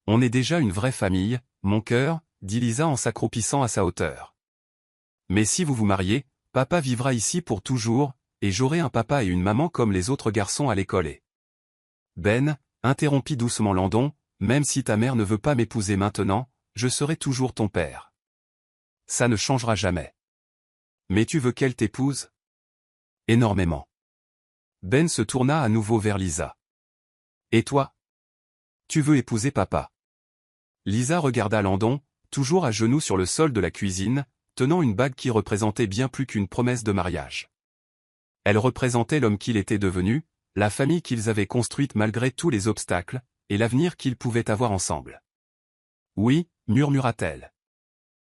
On est déjà une vraie famille, mon cœur, » dit Lisa en s'accroupissant à sa hauteur. « Mais si vous vous mariez, papa vivra ici pour toujours, et j'aurai un papa et une maman comme les autres garçons à l'école et... » Ben, interrompit doucement Landon, « Même si ta mère ne veut pas m'épouser maintenant, je serai toujours ton père. Ça ne changera jamais. Mais tu veux qu'elle t'épouse ? » Énormément. Ben se tourna à nouveau vers Lisa. Et toi? Tu veux épouser papa? Lisa regarda Landon, toujours à genoux sur le sol de la cuisine, tenant une bague qui représentait bien plus qu'une promesse de mariage. Elle représentait l'homme qu'il était devenu, la famille qu'ils avaient construite malgré tous les obstacles, et l'avenir qu'ils pouvaient avoir ensemble. Oui, murmura-t-elle.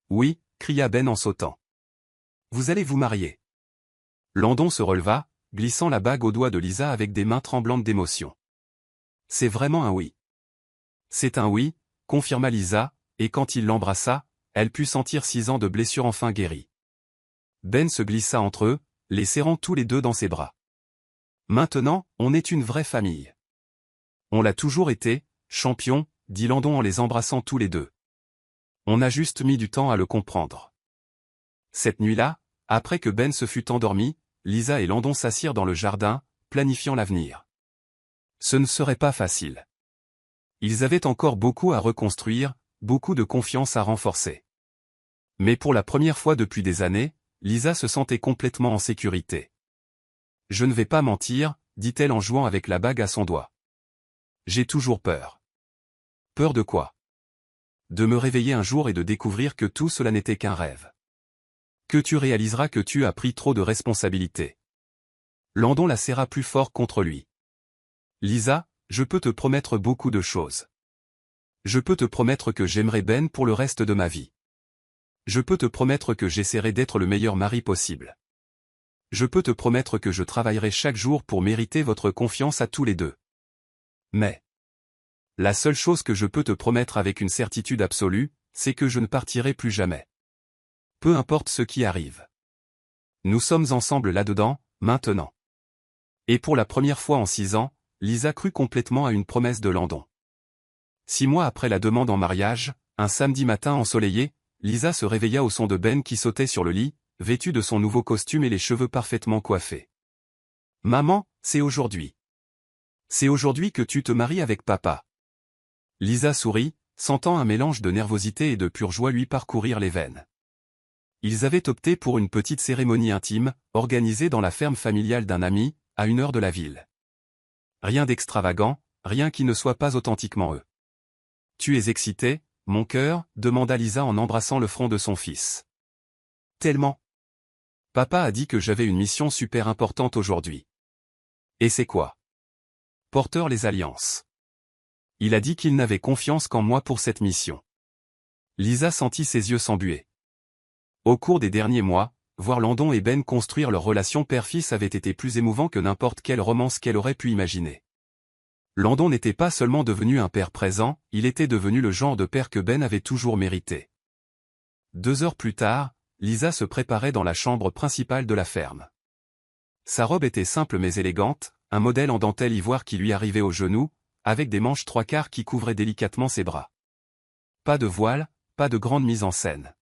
Oui, cria Ben en sautant. Vous allez vous marier. Landon se releva, glissant la bague au doigt de Lisa avec des mains tremblantes d'émotion. C'est vraiment un oui. C'est un oui, confirma Lisa, et quand il l'embrassa, elle put sentir 6 ans de blessures enfin guéries. Ben se glissa entre eux, les serrant tous les deux dans ses bras. Maintenant, on est une vraie famille. On l'a toujours été, champion, dit Landon en les embrassant tous les deux. On a juste mis du temps à le comprendre. Cette nuit-là, après que Ben se fut endormi, Lisa et Landon s'assirent dans le jardin, planifiant l'avenir. Ce ne serait pas facile. Ils avaient encore beaucoup à reconstruire, beaucoup de confiance à renforcer. Mais pour la première fois depuis des années, Lisa se sentait complètement en sécurité. Je ne vais pas mentir, dit-elle en jouant avec la bague à son doigt. J'ai toujours peur. Peur de quoi? De me réveiller un jour et de découvrir que tout cela n'était qu'un rêve. Que tu réaliseras que tu as pris trop de responsabilités. Landon la serra plus fort contre lui. Lisa, je peux te promettre beaucoup de choses. Je peux te promettre que j'aimerai Ben pour le reste de ma vie. Je peux te promettre que j'essaierai d'être le meilleur mari possible. Je peux te promettre que je travaillerai chaque jour pour mériter votre confiance à tous les deux. Mais la seule chose que je peux te promettre avec une certitude absolue, c'est que je ne partirai plus jamais. Peu importe ce qui arrive. Nous sommes ensemble là-dedans, maintenant. Et pour la première fois en 6 ans, Lisa crut complètement à une promesse de Landon. 6 mois après la demande en mariage, un samedi matin ensoleillé, Lisa se réveilla au son de Ben qui sautait sur le lit, vêtu de son nouveau costume et les cheveux parfaitement coiffés. « Maman, c'est aujourd'hui. C'est aujourd'hui que tu te maries avec papa. » Lisa sourit, sentant un mélange de nervosité et de pure joie lui parcourir les veines. Ils avaient opté pour une petite cérémonie intime, organisée dans la ferme familiale d'un ami, à 1 heure de la ville. Rien d'extravagant, rien qui ne soit pas authentiquement eux. « Tu es excité, mon cœur ?» demanda Lisa en embrassant le front de son fils. « Tellement. Papa a dit que j'avais une mission super importante aujourd'hui. » « Et c'est quoi? » « Porteur les alliances. Il a dit qu'il n'avait confiance qu'en moi pour cette mission. » Lisa sentit ses yeux s'embuer. Au cours des derniers mois, voir Landon et Ben construire leur relation père-fils avait été plus émouvant que n'importe quelle romance qu'elle aurait pu imaginer. Landon n'était pas seulement devenu un père présent, il était devenu le genre de père que Ben avait toujours mérité. 2 heures plus tard, Lisa se préparait dans la chambre principale de la ferme. Sa robe était simple mais élégante, un modèle en dentelle ivoire qui lui arrivait aux genoux, avec des manches 3/4 qui couvraient délicatement ses bras. Pas de voile, pas de grande mise en scène.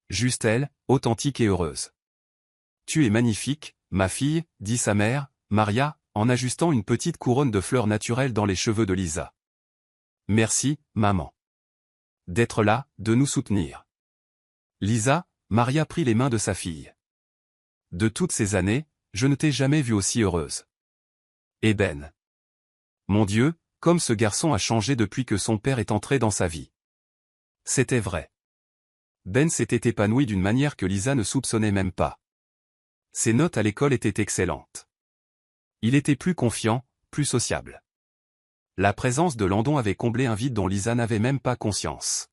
Juste elle, authentique et heureuse. « Tu es magnifique, ma fille, » dit sa mère, Maria, en ajustant une petite couronne de fleurs naturelles dans les cheveux de Lisa. « Merci, maman. D'être là, de nous soutenir. » Lisa, Maria prit les mains de sa fille. « De toutes ces années, je ne t'ai jamais vue aussi heureuse. » Et Ben. Mon Dieu, comme ce garçon a changé depuis que son père est entré dans sa vie. C'était vrai. Ben s'était épanoui d'une manière que Lisa ne soupçonnait même pas. Ses notes à l'école étaient excellentes. Il était plus confiant, plus sociable. La présence de Landon avait comblé un vide dont Lisa n'avait même pas conscience.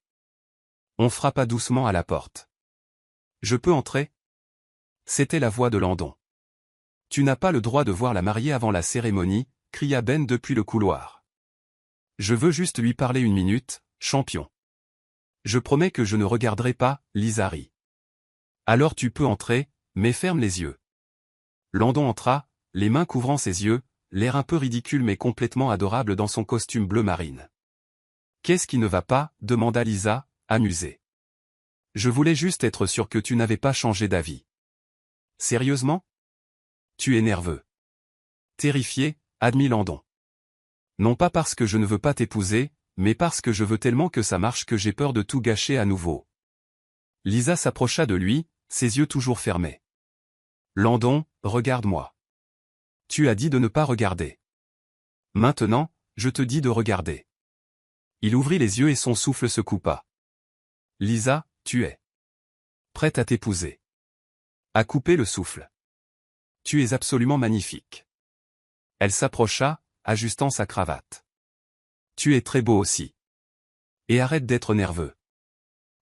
On frappa doucement à la porte. « Je peux entrer ?» C'était la voix de Landon. « Tu n'as pas le droit de voir la mariée avant la cérémonie, » cria Ben depuis le couloir. « Je veux juste lui parler 1 minute, champion. » Je promets que je ne regarderai pas, Lisa rit. « Alors tu peux entrer, mais ferme les yeux. » Landon entra, les mains couvrant ses yeux, l'air un peu ridicule mais complètement adorable dans son costume bleu marine. « Qu'est-ce qui ne va pas ?» demanda Lisa, amusée. « Je voulais juste être sûr que tu n'avais pas changé d'avis. »« Sérieusement ? Tu es nerveux. » Terrifié, admit Landon. « Non pas parce que je ne veux pas t'épouser, mais parce que je veux tellement que ça marche que j'ai peur de tout gâcher à nouveau. » Lisa s'approcha de lui, ses yeux toujours fermés. « Landon, regarde-moi. Tu as dit de ne pas regarder. Maintenant, Je te dis de regarder. Il ouvrit les yeux et son souffle se coupa. Lisa, tu es prête à t'épouser. À couper le souffle. Tu es absolument magnifique. Elle s'approcha, ajustant sa cravate. Tu es très beau aussi. Et arrête d'être nerveux.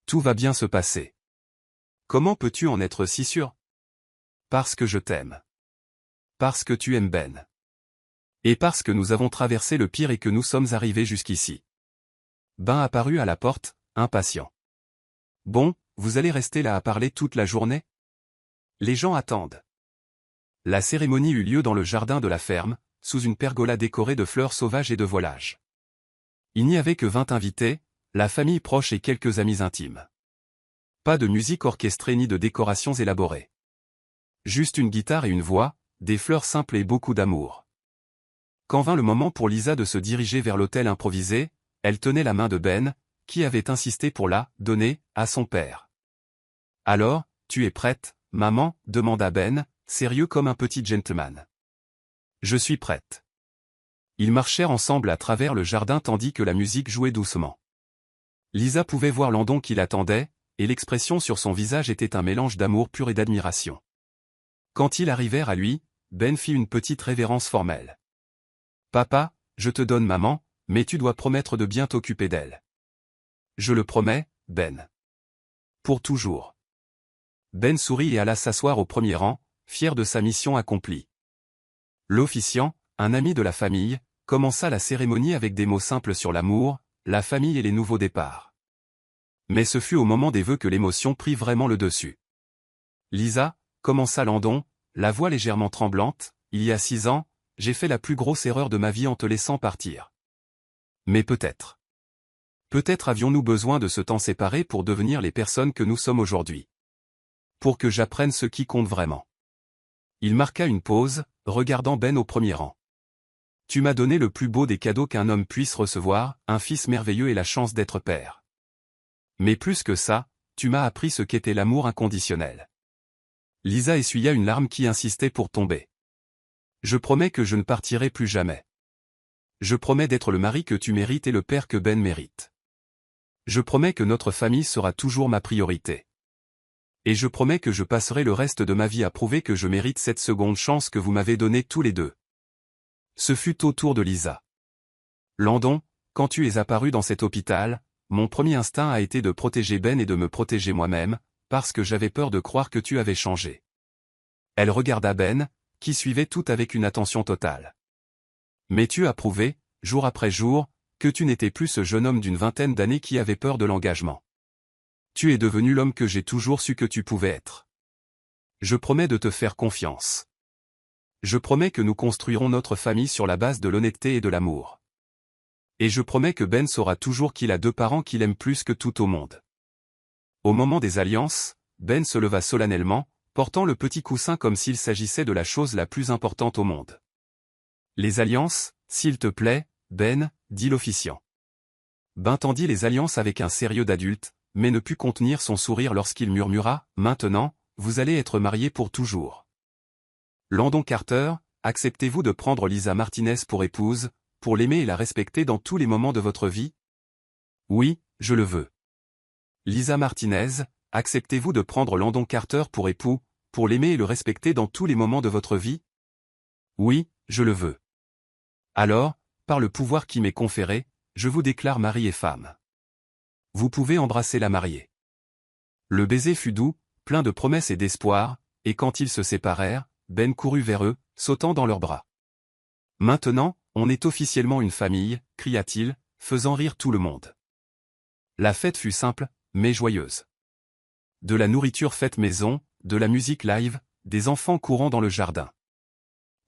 Tout va bien se passer. Comment peux-tu en être si sûr? Parce que je t'aime. Parce que tu aimes Ben. Et parce que nous avons traversé le pire et que nous sommes arrivés jusqu'ici. Ben apparut à la porte, impatient. Bon, vous allez rester là à parler toute la journée? Les gens attendent. La cérémonie eut lieu dans le jardin de la ferme, sous une pergola décorée de fleurs sauvages et de voilages. Il n'y avait que 20 invités, la famille proche et quelques amis intimes. Pas de musique orchestrée ni de décorations élaborées. Juste une guitare et une voix, des fleurs simples et beaucoup d'amour. Quand vint le moment pour Lisa de se diriger vers l'autel improvisé, elle tenait la main de Ben, qui avait insisté pour la donner à son père. « Alors, tu es prête, maman ?» demanda Ben, sérieux comme un petit gentleman. « Je suis prête. » Ils marchèrent ensemble à travers le jardin tandis que la musique jouait doucement. Lisa pouvait voir Landon qui l'attendait, et l'expression sur son visage était un mélange d'amour pur et d'admiration. Quand ils arrivèrent à lui, Ben fit une petite révérence formelle. « Papa, je te donne maman, mais tu dois promettre de bien t'occuper d'elle. »« Je le promets, Ben. »« Pour toujours. » Ben sourit et alla s'asseoir au premier rang, fier de sa mission accomplie. L'officiant, un ami de la famille, commença la cérémonie avec des mots simples sur l'amour, la famille et les nouveaux départs. Mais ce fut au moment des vœux que l'émotion prit vraiment le dessus. « Lisa, » commença Landon, la voix légèrement tremblante, « il y a 6 ans, j'ai fait la plus grosse erreur de ma vie en te laissant partir. Mais peut-être. Peut-être avions-nous besoin de ce temps séparé pour devenir les personnes que nous sommes aujourd'hui. Pour que j'apprenne ce qui compte vraiment. » Il marqua une pause, regardant Ben au premier rang. « Tu m'as donné le plus beau des cadeaux qu'un homme puisse recevoir, un fils merveilleux et la chance d'être père. Mais plus que ça, tu m'as appris ce qu'était l'amour inconditionnel. » Lisa essuya une larme qui insistait pour tomber. « Je promets que je ne partirai plus jamais. Je promets d'être le mari que tu mérites et le père que Ben mérite. Je promets que notre famille sera toujours ma priorité. Et je promets que je passerai le reste de ma vie à prouver que je mérite cette seconde chance que vous m'avez donnée tous les deux. » Ce fut au tour de Lisa. « Landon, quand tu es apparu dans cet hôpital, mon premier instinct a été de protéger Ben et de me protéger moi-même, parce que j'avais peur de croire que tu avais changé. » Elle regarda Ben, qui suivait tout avec une attention totale. « Mais tu as prouvé, jour après jour, que tu n'étais plus ce jeune homme d'une vingtaine d'années qui avait peur de l'engagement. Tu es devenu l'homme que j'ai toujours su que tu pouvais être. Je promets de te faire confiance. Je promets que nous construirons notre famille sur la base de l'honnêteté et de l'amour. Et je promets que Ben saura toujours qu'il a 2 parents qu'il aime plus que tout au monde. » Au moment des alliances, Ben se leva solennellement, portant le petit coussin comme s'il s'agissait de la chose la plus importante au monde. « Les alliances, s'il te plaît, Ben, » dit l'officiant. Ben tendit les alliances avec un sérieux d'adulte, mais ne put contenir son sourire lorsqu'il murmura « Maintenant, vous allez être mariés pour toujours. » Landon Carter, acceptez-vous de prendre Lisa Martinez pour épouse, pour l'aimer et la respecter dans tous les moments de votre vie? Oui, je le veux. Lisa Martinez, acceptez-vous de prendre Landon Carter pour époux, pour l'aimer et le respecter dans tous les moments de votre vie? Oui, je le veux. Alors, par le pouvoir qui m'est conféré, je vous déclare mari et femme. Vous pouvez embrasser la mariée. Le baiser fut doux, plein de promesses et d'espoir, et quand ils se séparèrent, Ben courut vers eux, sautant dans leurs bras. « Maintenant, on est officiellement une famille, » cria-t-il, faisant rire tout le monde. La fête fut simple, mais joyeuse. De la nourriture faite maison, de la musique live, des enfants courant dans le jardin.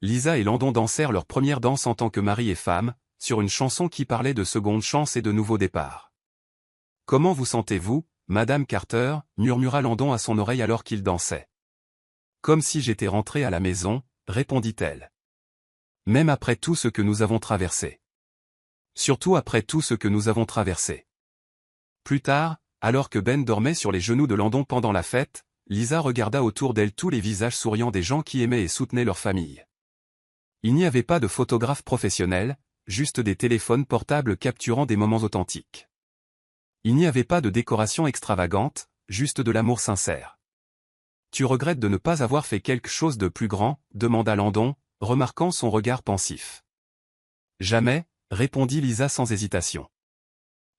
Lisa et Landon dansèrent leur première danse en tant que mari et femme, sur une chanson qui parlait de seconde chance et de nouveau départ. « Comment vous sentez-vous, Madame Carter » murmura Landon à son oreille alors qu'ils dansaient. « Comme si j'étais rentré à la maison » répondit-elle. « Même après tout ce que nous avons traversé. Surtout après tout ce que nous avons traversé. » Plus tard, alors que Ben dormait sur les genoux de Landon pendant la fête, Lisa regarda autour d'elle tous les visages souriants des gens qui aimaient et soutenaient leur famille. Il n'y avait pas de photographe professionnel, juste des téléphones portables capturant des moments authentiques. Il n'y avait pas de décoration extravagante, juste de l'amour sincère. Tu regrettes de ne pas avoir fait quelque chose de plus grand, demanda Landon, remarquant son regard pensif. Jamais, répondit Lisa sans hésitation.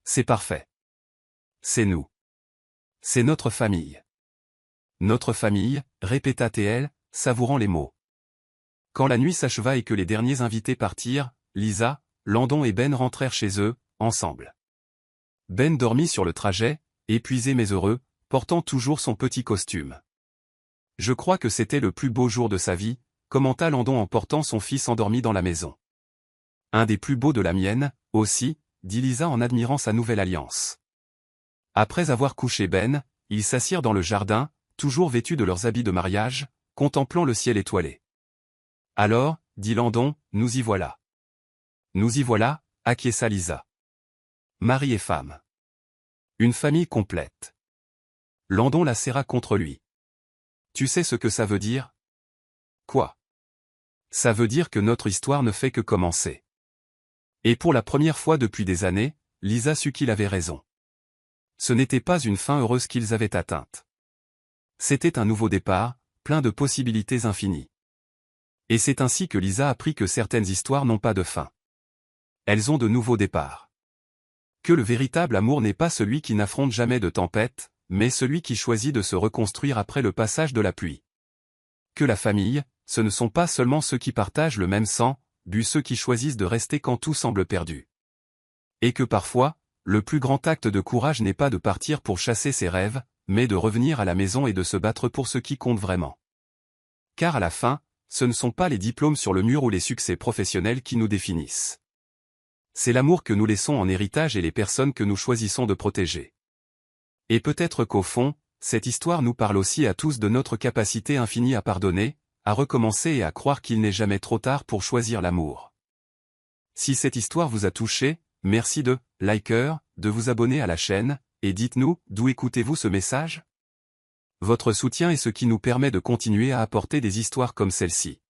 C'est parfait. C'est nous. C'est notre famille. Notre famille, répéta TL, savourant les mots. Quand la nuit s'acheva et que les derniers invités partirent, Lisa, Landon et Ben rentrèrent chez eux, ensemble. Ben dormit sur le trajet, épuisé mais heureux, portant toujours son petit costume. Je crois que c'était le plus beau jour de sa vie, commenta Landon en portant son fils endormi dans la maison. Un des plus beaux de la mienne, aussi, dit Lisa en admirant sa nouvelle alliance. Après avoir couché Ben, ils s'assirent dans le jardin, toujours vêtus de leurs habits de mariage, contemplant le ciel étoilé. Alors, dit Landon, nous y voilà. Nous y voilà, acquiesça Lisa. Mari et femme. Une famille complète. Landon la serra contre lui. Tu sais ce que ça veut dire? Quoi? Ça veut dire que notre histoire ne fait que commencer. Et pour la première fois depuis des années, Lisa sut qu'il avait raison. Ce n'était pas une fin heureuse qu'ils avaient atteinte. C'était un nouveau départ, plein de possibilités infinies. Et c'est ainsi que Lisa apprit que certaines histoires n'ont pas de fin. Elles ont de nouveaux départs. Que le véritable amour n'est pas celui qui n'affronte jamais de tempête, mais celui qui choisit de se reconstruire après le passage de la pluie. Que la famille, ce ne sont pas seulement ceux qui partagent le même sang, but ceux qui choisissent de rester quand tout semble perdu. Et que parfois, le plus grand acte de courage n'est pas de partir pour chasser ses rêves, mais de revenir à la maison et de se battre pour ce qui compte vraiment. Car à la fin, ce ne sont pas les diplômes sur le mur ou les succès professionnels qui nous définissent. C'est l'amour que nous laissons en héritage et les personnes que nous choisissons de protéger. Et peut-être qu'au fond, cette histoire nous parle aussi à tous de notre capacité infinie à pardonner, à recommencer et à croire qu'il n'est jamais trop tard pour choisir l'amour. Si cette histoire vous a touché, merci de liker, de vous abonner à la chaîne, et dites-nous, d'où écoutez-vous ce message? Votre soutien est ce qui nous permet de continuer à apporter des histoires comme celle-ci.